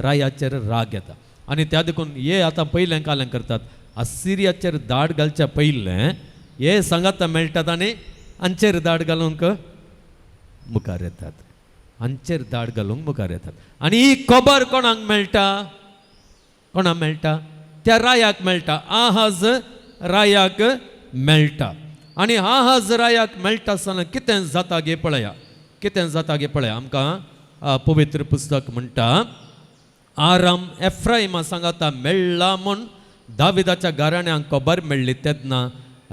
रायाचेर राग येता. आनी त्या देखून हे आतां पयलें कालें करतात, असिरियाचेर दाड घालच्या पयलें हे सांगाता मेळटात आनी हांचेर दाड घालूंक मुखार येतात. हांचेर दाड घालूंक मुखार येतात. आनी ही खबर कोणाक मेळटा? कोणाक मेळटा? त्या रायाक मेळटा. आहाज रायाक मेळटा. आनी आहाज रायाक मेळटा आसतना कितें जाता गे पळया, कितें जाता गे पळया. आमकां पवित्र पुस्तक म्हणटा आराम एफ्राइमा सांगाता मेळ्ळा म्हूण दाविदाच्या घराण्यांक खबर मेळ्ळी तेन्ना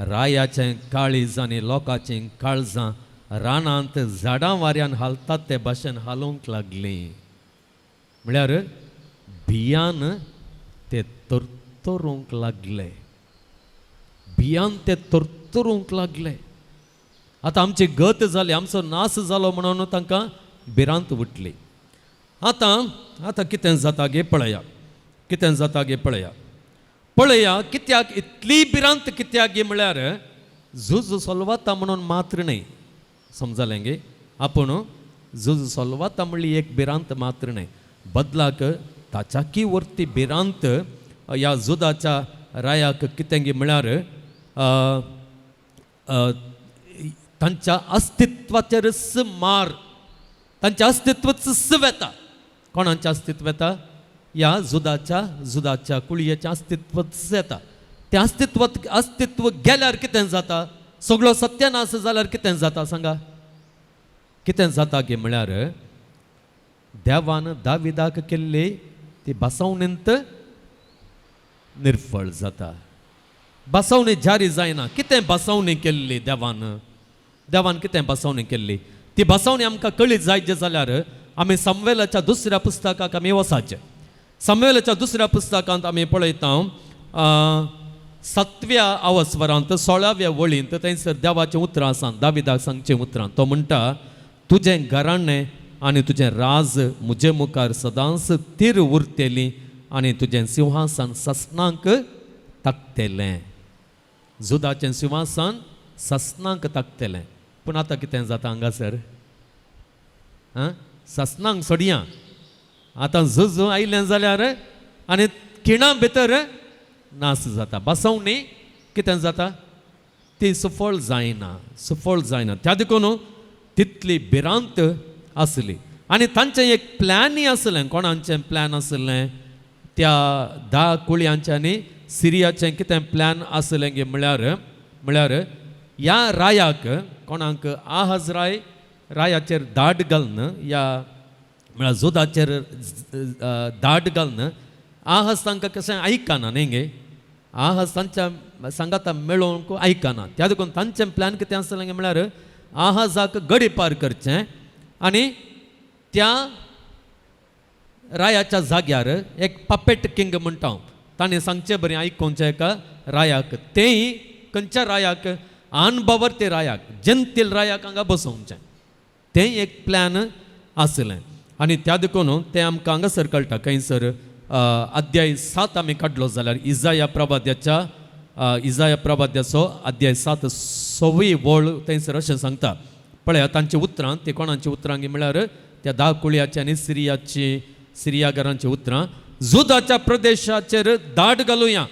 रायाचें काळीज आनी लोकांचीं काळजां रानांत झाडां वाऱ्यान हालतात ते भाशेन हालूंक लागलीं. म्हळ्यार भियान ते तरतरूंक लागले. भियान ते तरतरूंक लागले. आतां आमची गत जाली, आमचो नाश जालो म्हणून तांकां भिरांत उठली. आतां कितें जाता गे पळया, कितें जाता गे पळया. पळया कित्याक इतली भिरांत कित्याक गे म्हळ्यार झूज सोलवाता म्हणून मात्र न्ही. समजलें गे? आपूण झूज सोलवाता म्हणली एक भिरांत मात्र न्ही, बदलाक ताच्याकी वरती भिरांत ह्या झुजाच्या रायाक कितें गे म्हळ्यार तांच्या अस्तित्वाचेरच मार, तांच्या अस्तित्वच वेता. कोणाचें अस्तित्व येता? ह्या झुजाच्या कुळयेचें अस्तित्वच येता. तें अस्तित्व गेल्यार कितें जाता? सगळो सत्यानाश जाल्यार कितें जाता सांगा? कितें जाता गे म्हळ्यार देवान दाविदाक केल्ली ती बसवणेंत निर्फळ जाता. बसवणी जारी जायना. कितें बसवणी केल्ली देवान? देवान कितें बसवणी केल्ली? ती बसवणी आमकां कळी जायची जाल्यार आमी सामुएलाच्या 2ऱ्या पुस्तकाक आमी वचाचे. सामुएलाच्या 2ऱ्या पुस्तकांत आमी पळयता 7व्या अवस्वरांत 16व्या वळींत थंयसर देवाचें उतरां आसा, दाविदाक सांगचें उतरां. तो म्हणटा तुजें घराणें आनी तुजें राज म्हजे मुखार सदांच तीर उरतेलीं आनी तुजें सिंहासन ससनांक तकतेलें. झुजाचें सिंहासन ससनांक तकतेलें. पूण आतां कितें जाता हांगासर? ससनांक सोडया. आतां झुज आयलें जाल्यार आनी खिणां भितर नाश जाता. बसवणी कितें जाता? ती सफळ जायना, सफळ जायना. त्या देखून तितली भिरांत आसली. आनी तांचें एक प्लॅनय आसलें. कोणाचें प्लॅन आसलें? त्या 10 कुळयांचें आनी सिरियाचें कितें प्लॅन आसलें गे म्हळ्यार ह्या रायाक कोणाक आहाज रायाचेर दाड घालून या म्हळ्यार जोदाचेर दाड घालून आहाज तांकां कशें आयकना न्ही गे आहाज तांच्या सांगाता मेळोवंक आयकना त्या देखून तांचें प्लॅन कितें आसलें गे म्हळ्यार आहाजाक गडी पार करचें आनी त्या रायाच्या जाग्यार एक पपेट किंग म्हणटा ताणें सांगचें बरें आयकोवचें एका रायाक तेंय खंयच्या रायाक अनबवर ते रायाक जंतील रायाक हांगा बसोवचें तें एक प्लॅन आसलें आनी त्या देखून तें आमकां हांगासर कळटा खंयसर अध्याय 7 आमी काडलो जाल्यार इजाया प्रवाद्याचो अध्याय 7 6वी वळ थंयसर अशें सांगता पळया तांची उतरां ते कोणाची उतरां म्हळ्यार त्या 10 कुळयाची आनी सिरियागारांची उतरां जुदाच्या प्रदेशाचेर दाड घालुया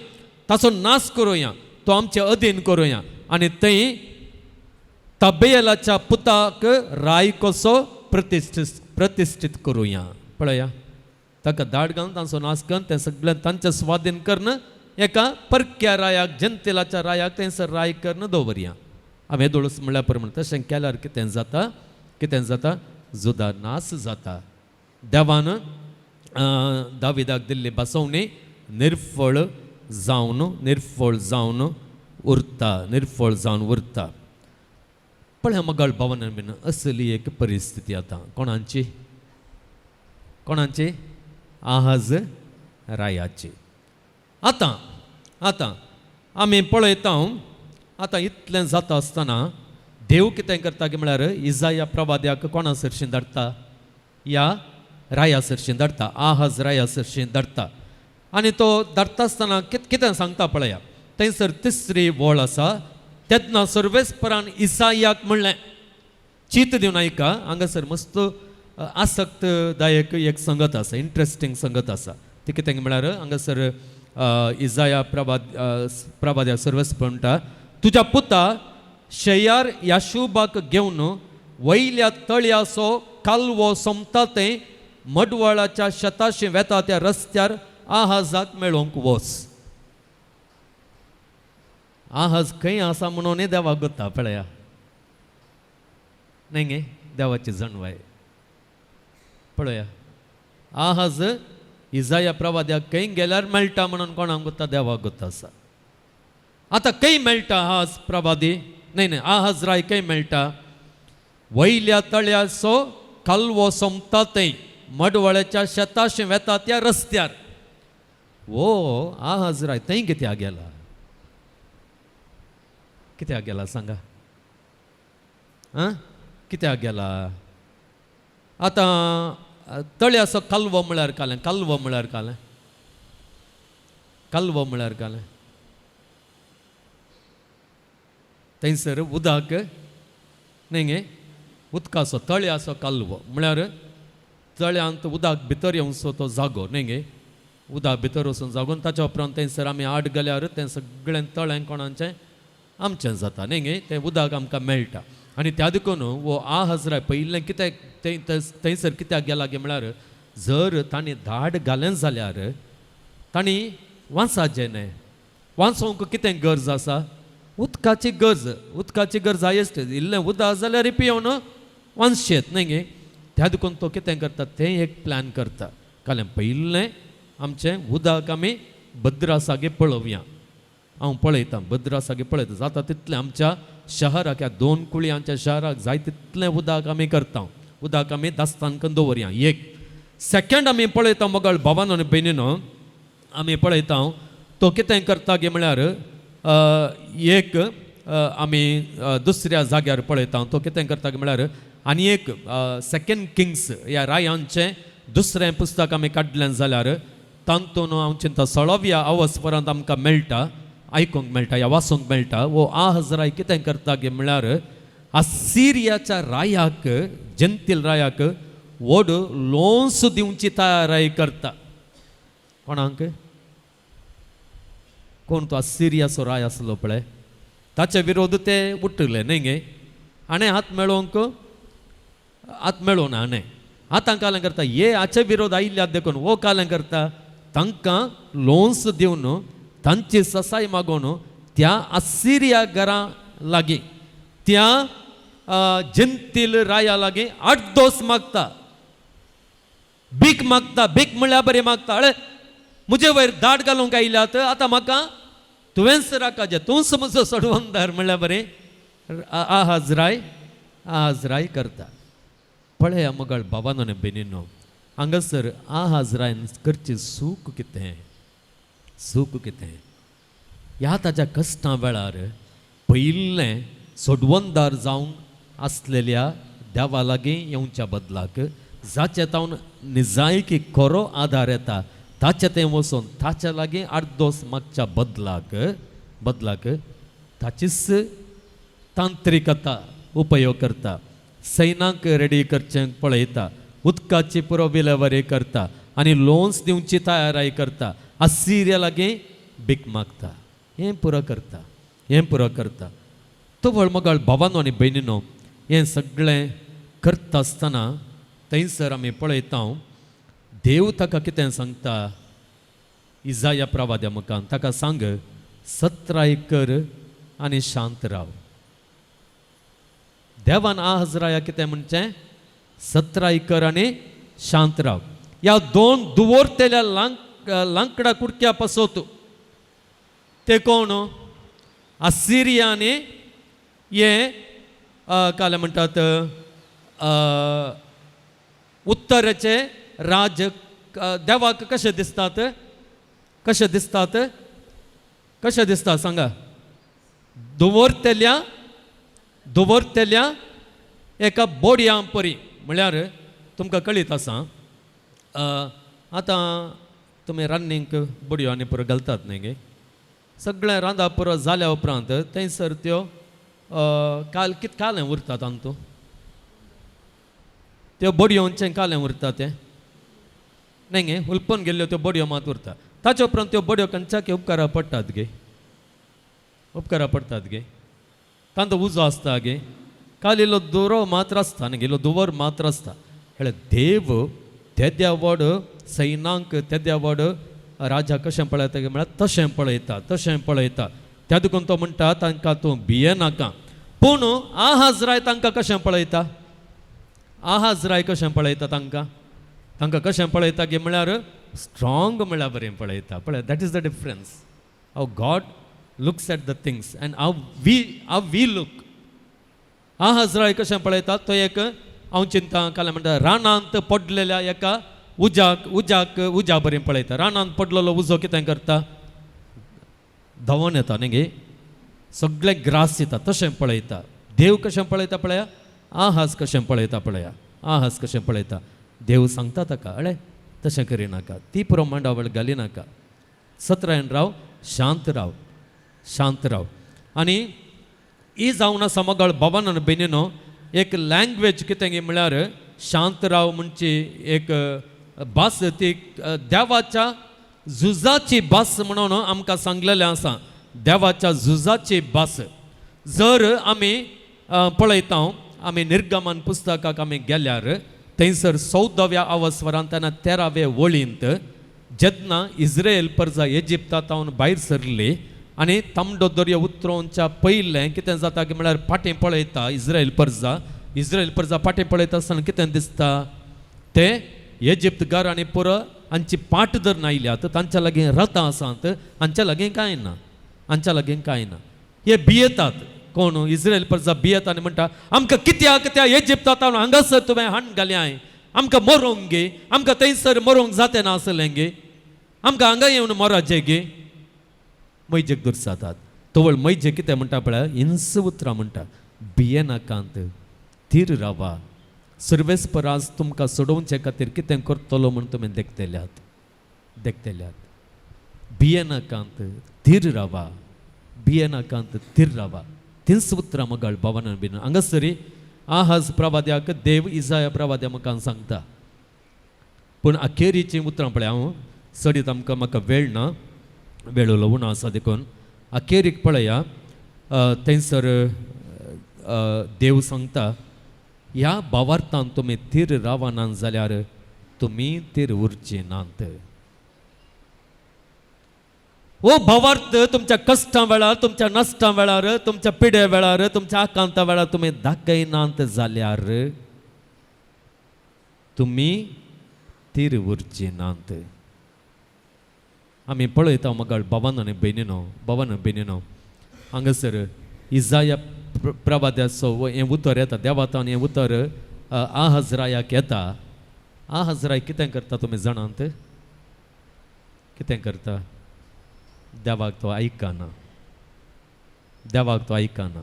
ताचो नाश करुया तो आमचे अधीन करुया आनी थंय तबेयलाच्या पुताक राय कसो प्रतिश्ठीत करुया पळया ताका दाड घालून तांचो नाश करून तें सगळें तांचें स्वाधीन करून एका परक्या रायाक जनतेलाच्या रायाक थंयसर राय करून दवरया हांवें दोळस म्हळ्यार प्रमाण तशें केल्यार कितें जाता जुदा नाश जाता देवान दाविदाक दिल्ली बसवणी निर्फळ जावन उरता पळय मगळ भवनान बीन असली एक परिस्थिती आतां कोणाची आहाज रायाची आतां आमी पळयता आतां इतलें जाता आसतना देव कितें करता की म्हळ्यार इजाया प्रवाद्याक कोणा सरशीं धाडटा या राया सरशीं धाडटा आहाज राया सरशीं धाडटा आनी तो धाडटा आसतना कितें सांगता पळया थंयसर तिसरी वळ आसा तेन्ना सर्वेस्परान इसायाक म्हणलें चीत दिवन आयका हांगासर मस्त आसक्तदायक एक संगत आसा इंट्रस्टींग संगत आसा ती कितें म्हळ्यार हांगासर इजाया प्रवाद्याक सर्वेस्पर म्हणटा तुज्या पुता शेयार याशुबाक घेवन वयल्या तळयाचो कालवो सोमता तें मडवळाच्या शेताशी वेता त्या रस्त्यार आहाजाक मेळोवंक वच आहाज खंय आसा म्हणून देवाक गोता पळया न्ही गे देवाची जणवाय पळया आहाज इजाया प्रवाद्याक खंय गेल्यार मेळटा म्हणून कोणाक गोता देवाक गोता आसा आतां खंय मेळटा आहाज प्रवादी न्ही आहाज राय खंय मेळटा वयल्या तळयाचो कालवो सोमता थंय मडवळ्याच्या शेताशी वेता त्या रस्त्यार आहाज राय थंय कित्याक गेला सांगा कित्याक गेला आतां तळयाचो कालवो म्हळ्यार कालें थंयसर उदक न्ही गे उदकाचो तळयाचो कालवो म्हळ्यार तळयांत उदक भितर येवचो तो जागो न्ही गे उदक भितर वचून जागोन ताच्या उपरांत थंयसर आमी आड गेल्यार तें सगळें तळें कोणाचें आमचें जाता न्ही गे तें उदक आमकां मेळटा आनी त्या देखून वो आहाजराय पयलें कित्याक थंयसर कित्याक गेला गे म्हळ्यार जर तांणी धाड घालें जाल्यार तांणी वांचाचें न्हय वांचोवंक कितें गरज आसा उदकाची गरज हायेस्ट इल्लें उदक जाल्यार पियोवन वांचशेत न्ही गे त्या देखून तो कितें करता तें एक प्लॅन करता कालें पयलें आमचें उदक आमी भद्रासागे पळोवया हांव पळयतां भद्रासागे पळयता जाता तितलें आमच्या शहराक ह्या 2 कुळयांच्या शहराक जाय तितलें उदक आमी करता उदक आमी दास्तान करून दवरया एक सेकंड आमी पळयता मोगळ भवन आनी भयणीनो आमी पळयता तो कितें करता गे म्हळ्यार एक आमी दुसऱ्या जाग्यार पळयता तो कितें करता गे म्हळ्यार आनी एक 2 किंग्स ह्या रायांचें दुसरें पुस्तक आमी काडलें जाल्यार तातूंत हांव चिंता 16व्या अवस्परांत आमकां मेळटा आयकूंक मेळटा या वाचूंक मेळटा वो आहाजराय कितें करता गे म्हळ्यार असिरियाच्या रायाक जंतील रायाक व्हड लोन्स दिवची तयारी करता कोणाक कोण तो असिरियाचो राय आसलो पळय ताचे विरोध ते उठले न्ही गे आनी हात मेळोवना आनी आतां कालें करता हे हाचे विरोध आयिल्ल्यात देखून वो कालें करता तांकां लोन्स दिवन तांची ससाय मागून त्या असिरिया घरा लागी त्या जंतील राया लागी 8 दोस मागता भीक मागता. भीक म्हणल्यार बरें मागता. अळे म्हजे वयर दाट घालूंक आयल्यात, आतां म्हाका तुवेंच राखाजे, तूंच म्हजो सोडवंदार म्हणल्यार बरें आहाजराय करता. पळया मगळ बाबानो आनी बेनीनो, हांगासर आहाजरायन करचें सूख कितें, सूख कितें. ह्या ताच्या कश्टां वेळार पयिल्लें सोडवंदार जावंक आसलेल्या देवा लागीं येवच्या बदलाक जाचे तावन निजायकी खरो आधार येता ताचे तें वचून ताच्या लागीं 8 दोस मागच्या बदलाक ताचीच तांत्रिकता उपयोग करता. सैनाक रेडी करचें पळयता, उदकाची पुरो विलेवारी करता आनी लोन्स दिवची तयाराय करता. असिरिया लागीं भीक मागता. हें पुरो करता. तो वळ मगळ भावानो आनी भयणीनो, हें सगळें करता आसतना थंयसर आमी पळयता देव ताका कितें सांगता. इजाया प्रवाद्या मुखार ताका सांग, सत्राय कर आनी शांत राव. देवान आहाजराया कितें म्हणचें, सत्राय कर आनी शांत राव. ह्या 2 दुवोरतेल्या लांकडा कुडक्या पासोत ते कोण, असिरिया आनी हे काय म्हणटात उत्तरेचे राज देवाक कशे दिसतात, कशे दिसता सांगा. दुवोरतेल्या एका बोडया परी म्हळ्यार तुमकां कळीत आसा. आतां तुमी रान्नीक बोडयो आनी पुरो घालतात न्ही गे. सगळें रांदा पुरो जाल्या उपरांत थंयसर त्यो कालें उरतात आमचो त्यो बोडयोंचें कालें उरता तें न्ही गे. उलपून गेल्ल्यो त्यो बोडयो मात उरता. ताचे उपरांत त्यो बोडयो कंचाके उपकारा पडटात गे. तांचो उजो आसता गे. काल इल्लो दोरो मात्र आसता न्ही, इल्लो दुवर मात्र आसता. म्हळ्यार देव तेद्या व्हड सैनांक तेद्या व्हड राजा कशें पळयता म्हळ्यार तशें पळयता. त्या देखून तो म्हणटा तांकां तूं भियेनाका. पूण आहाजराय तांकां कशें पळयता, तांकां कशें पळयता गे म्हळ्यार स्ट्रॉंग म्हळ्यार बरें पळयता. पळय, that is the difference. How God looks at the things and how we look. आहाजराय कशें पळयता, तो एक हांव चिंता काल म्हणटा रानांत पडलेल्या एका उजा बरें पळयता. रानांत पडलेलो उजो कितें करता, धांवून येता न्ही गे, सगळे ग्रास येता. तशें पळयता. देव कशें पळयता पळया, आहाज कशें पळयता. देव सांगता ताका, अळे तशें करिनाका, ती पुरो मांडावळ घालिनाका, सत्रायन राव, शांत राव. आनी ही जावन आसा मगळ बाबान आनी बेनीनो एक लँग्वेज कितें गे म्हळ्यार शांत राव म्हणची एक भास, ती देवाच्या झुजाची भास म्हणून आमकां सांगलेलें आसा. देवाच्या झुजाची भास जर आमी पळयता, आमी निर्गमन पुस्तकाक आमी गेल्यार थंयसर 14व्या अवस्वरांत आनी 13व्या वळींत जेन्ना इस्रायल प्रजा इजिप्तांत भायर सरली आनी तांबडो दर्यो उतरोवच्या पयलें कितें जाता की म्हळ्यार फाटीं पळयता इस्रायल प्रजा फाटीं पळयता आसतना कितें दिसता, ते इजिप्त घर आनी पुरो हांची पाट जर नायल्यात, तांच्या लागीं रथां आसात, हांच्या लागीं कांय ना. हे भियेतात. कोण, इस्रायल प्रजा भियेता आनी म्हणटा, आमकां कित्याक त्या इजिप्तांत हांगासर तुवें हांड घाल्याय, आमकां मरोंक गे, आमकां थंयसर मरोंक जातें नासलें गे, आमकां हांगा येवन मराचें गे. मैजेक दुरसातात. तवळ मैजे कितें म्हणटा पळय, हिंस उतरां म्हणटा, भियेनाकांत थीर रावा, सर्वेस्पराज तुमकां सोडोवचे खातीर कितें करतलो म्हूण तुमी देखतेल्यात. भियेनाकांत थीर रावा. तिन्स उतरां मगळ भवन बीन हांगासरी आहाज प्रवाद्याक देव इजाया प्रवाद्या मुखार सांगता. पूण अखेरीचीं उतरां पळय, हांव सडीत आमकां म्हाका वेळ ना, वेळ उलोवना आसा देखून अखेरीक पळया, थंयसर देव सांगता, ह्या भावार्थान तुमी थीर रावनात जाल्यार तुमी थीर उरची नात. ओ भावार्थ तुमच्या कष्टा वेळार तुमच्या नष्टा वेळार तुमच्या पिड्या वेळार तुमच्या आकांता वेळार तुम्ही दाखयनांत जाल्यार तुम्ही तीर उरचेनांत. आमी पळयता मगाळ बाबान आनी बेनिनो हांगासर इजाया प्रवाद्याचो हें उतर येता देवातान हें उतर आहजरायाक येता. आहजराय कितें करता तुमी जाणांत? कितें करता? देवाक तो आयकना. देवाक तो आयकना.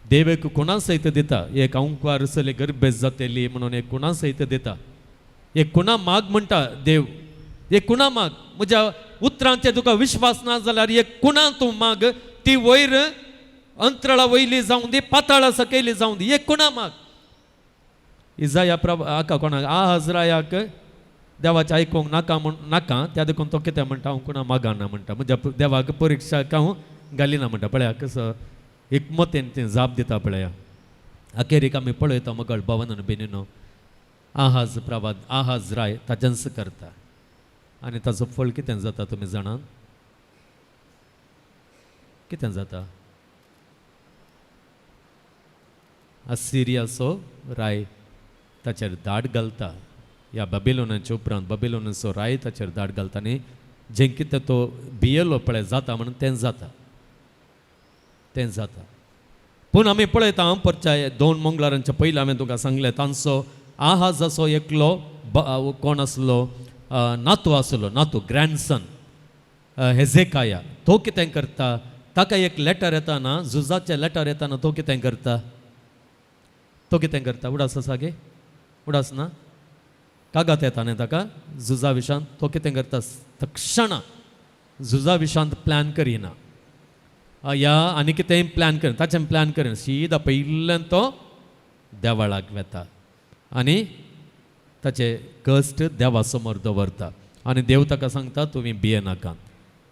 देव एक कोणा सयत दिता. एक अंकवार सले गर्भेस जातेली म्हणून एक कोणा सयत दिता. एक कुणा माग म्हणटा देव. एक कुणा माग म्हज्या उतरांचे तुका विश्वास ना जाल्यार एक कुणा तूं माग ती वयर अंतराळा वयली जावं दी पाताळा सकयली जावं दी एक कुणा माग. इजाया हाका कोणाक आहजरायाक देवाचें आयकूंक नाका नाका त्या देखून तो कितें म्हणटा हांव कोणा मागाना म्हणटा. म्हज्या देवाक परिक्षाक हांव घालिना म्हणटा. पळया कसो एकमतेन तें जाप दिता पळया. अखेरीक आमी पळयता मगळ भवन बेनिनो आहजराय ताच्याच करता आनी ताचो फळ कितें जाता तुमी जाणात? कितें जाता? असिरियाचो राय ताचेर दाड घालता. ह्या बॅबिलोनाच्या उपरांत बॅबिलोनाचो राय ताचेर दाड घालता आनी जें कितें तो भियेलो पळय जाता म्हणून तें जाता. तें जाता. पूण आमी पळयता परच्या 2 मंगळारांच्या पयलीं हांवें तुका सांगलें तांचो आहाजाचो एकलो कोण आसलो नातू आसलो. नातू ग्रँडसन हेजेकाया. तो कितें करता? ताका एक लेटर येताना झुजाचें लेटर येताना तो कितें करता? तो कितें करता? उडास आसा गे? उडास ना? कागात येता न्ही ताका झुजा विशांत. तो कितें करता? तक्षणा झुजा विशांत प्लॅन करिना. या आनी कितेंय प्लॅन करिना. ताचें प्लॅन करिना. सीदा पयल्यान तो देवाळाक वेता आनी ताचे कश्ट देवा समोर दवरता आनी देव ताका सांगता तुमी भियेनाका.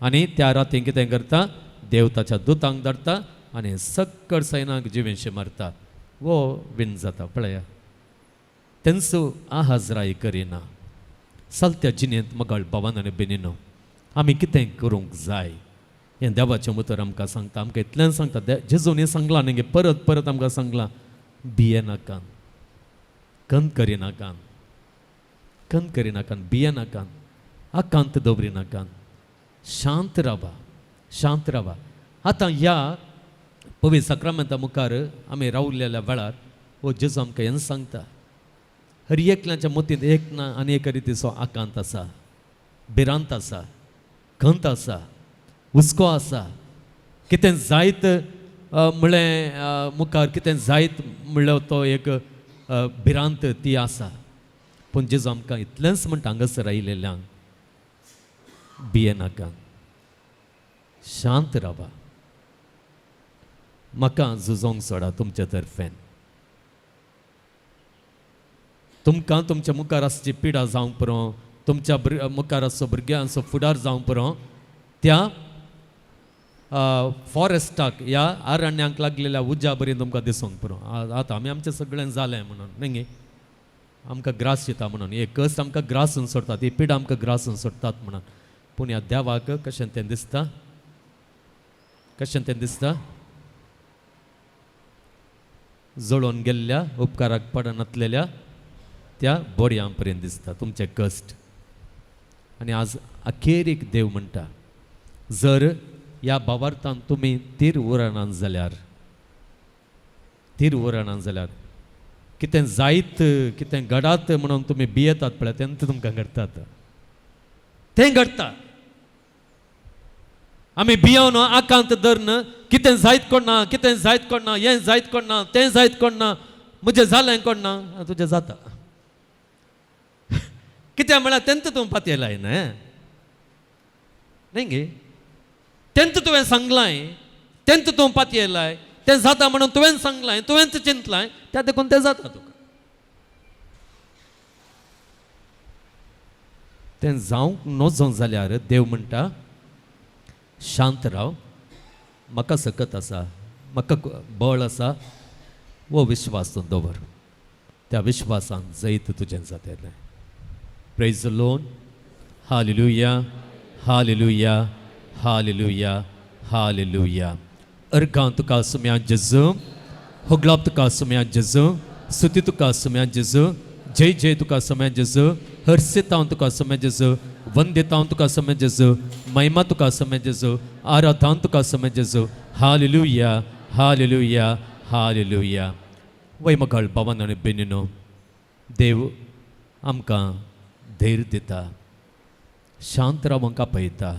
आनी त्या राती कितें करता? देव ताच्या दुतांक धरता आनी सक्कळ सैनाक जिवेंशी मारता. वो विन जाता पळया. तेंचो आहजराय करिना. चलत्या जिणेंत मगळ भवन आनी बेनिनो आमी कितें करूंक जाय हें देवाचें उतर आमकां सांगता. आमकां इतल्यान सांगता जेजून हें सांगलां न्ही परत परत आमकां सांगलां भियेनाकान. कंत करिनाकान. कंत करिनाकान. भियेनाकान. आकांत दवरिनाकान. शांत रावा. शांत रावा. आतां ह्या पवित्र सक्रामेंता मुखार आमी रावलेल्या वेळार हो जेजू आमकां हें सांगता. हर एकल्याच्या मतींत एक ना आनी एका रितीचो आकांत आसा. भिरांत आसा. खंत आसा. हुस्को आसा. कितें जायत म्हळें मुखार कितें जायत म्हणल्यार तो एक भिरांत ती आसा. पूण जेजू आमकां इतलेंच म्हणटा हांगासर आयिल्ल्यांक भियेनाका. शांत रावा. म्हाका झुजोंक सोडा तुमच्या तर्फेन. तुमकां तुमच्या मुखार आसची पिडा जावं पुरो तुमच्या मुखार आसचो भुरग्यांचो फुडार जावं पुरो त्या फॉरेस्टाक ह्या अरण्यांक लागलेल्या उज्या बरी तुमकां दिसूंक पुरो. आतां आमी आमचें सगळें जालें म्हणून न्ही आमकां ग्रास येता म्हणून हे कस्ट आमकां ग्रासून सोडटात ही पिडा आमकां ग्रासून सोडटात म्हणून. पूण ह्या देवाक कशें तें दिसता? कशें तें दिसता? जळोवन गेल्ल्या उपकाराक पडनासलेल्या त्या बोडयां पर्यंत दिसता तुमचे कश्ट. आनी आज अखेरीक देव म्हणटा जर ह्या भावार्थान तुमी तीर उरनात जाल्यार कितें जायत कितें घडात म्हणून तुमी भियेतात पळय तेन्ना तुमकां घडटात. तें घडटा. आमी भियोवन आकांत धरन कितें जायत कोणना कितें जायत कोणना हें जायत कोणना तें जायत कोणना म्हजें जालें कोणना तुजें जाता. कित्याक म्हळ्यार तेंत तूं पातये लायना न्ही गे. तेंत तुवें सांगलाय तेंत तूं पातये लाय तें जाता म्हणून तुवें सांगलाय तुवेंच चिंतलाय त्या देखून तें जाता तुका. तें जावंक नजो जाल्यार देव म्हणटा शांत राव. म्हाका सकत आसा म्हाका बळ आसा वो विश्वास तूं दवर. त्या विश्वासान जैत तुजें जातलें. Praise the Lord. Hallelujah hallelujah hallelujah hallelujah. अर्गां तुका सुम्या जेजू, होगलाप तुका सुम्या जेजू, स्तुती तुका सुम्या जेजू, जय जय तुका सुम्या जेजू, हर्षितां तुका सुम्या जेजू, वंदितां तुका सुम्या जेजू, महिमा तुका सुम्या जेजू, आराधां तुका सुम्या जेजू. Hallelujah hallelujah hallelujah. वैमगळ भावांनो आनी भयणींनो, देव आमकां धैर्य दिता, शांत रावंक आपयता.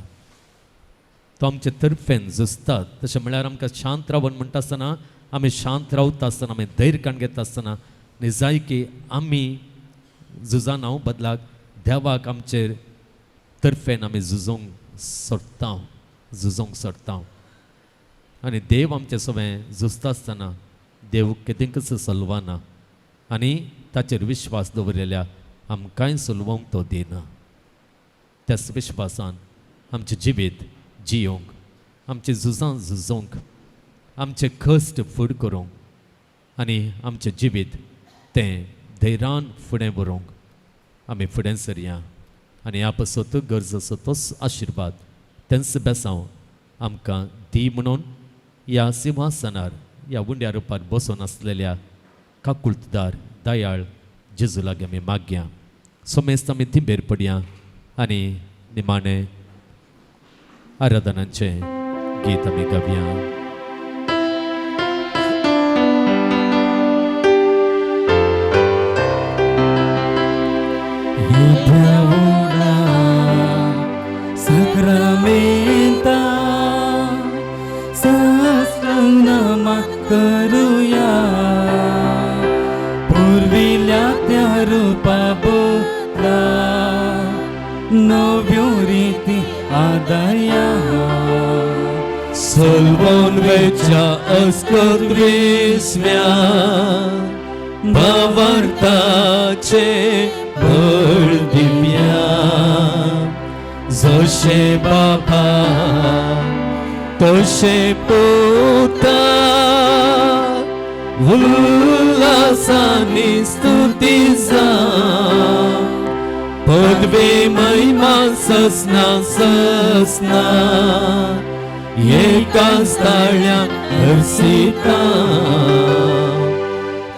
तो आमचे तर्फेन झुजतात. तशें म्हळ्यार आमकां शांत रावन म्हणटा आसतना आमी शांत रावता आसतना आमी धैर्य काण घेता आसतना न्ही जाय की आमी झुजान हांव बदलाक देवाक आमचेर तर्फेन आमी झुजोंक सोडटा. आनी देव आमचें सगळें झुजता आसतना देव केदेंकच सलवाना आनी ताचेर विश्वास दवरलेल्या आमकांय सलवोंक तो दिना. त्याच विश्वासान आमचें जिवीत जियोंक, आमचे झुजां झुजोंक, आमचे कश्ट फूड करूंक आनी आमचें जिवीत तें धैर्यान फुडें व्हरूंक आमी फुडें सरया. आनी ह्या पासत गरज आसा तोच आशिर्वाद तेंच बेसांव आमकां दी म्हणून ह्या सिंहासनार ह्या उंड्या रुपार बसून आसलेल्या काकुळटदार दयाळ जेजू लागीं आमी मागया. सोमेस्त आमी तिंबेर पडया आनी निमाणें आराधनांचें गीत आमी गावया. Sakramenta सहस्रनामा करूया पूर्विल्या त्या रूपा बोला नव्यो रीती आदाया सलवोन वेच्या अस्कोत्रिस्म्या भावार्थाचे बळ दिव्या. जशे बाबा तशे पुता उल्हासानी स्तुती जा. पदवी महिमा ससना ससना एकाच ताळ्याक हरसिता.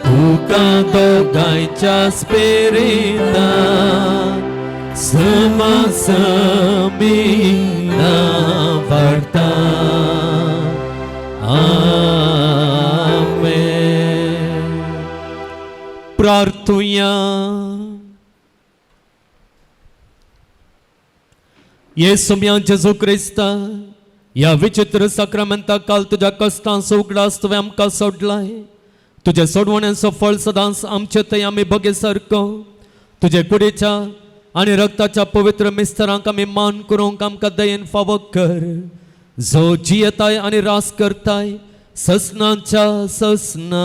तुका दोगांयच्या स्पिरिता समासमीना वार्ता. आमेन. प्रार्थुया. येसुम्या जेजू क्रिस्ता या विचित्र साक्रामेंता काल तुझ्या कष्टांचो उगडास तुवें आमकां सोडलाय. तुझे सोडवण्याचो फळ सदांच आमचे थंय आमी बगे सारको तुझे कुडीच्या आनी रक्ताच्या पवित्र मिस्तरांक आमी मान करूंक आमकां दयेन फावो कर. जो जियेताय आनी रास करताय ससनांच्या ससना.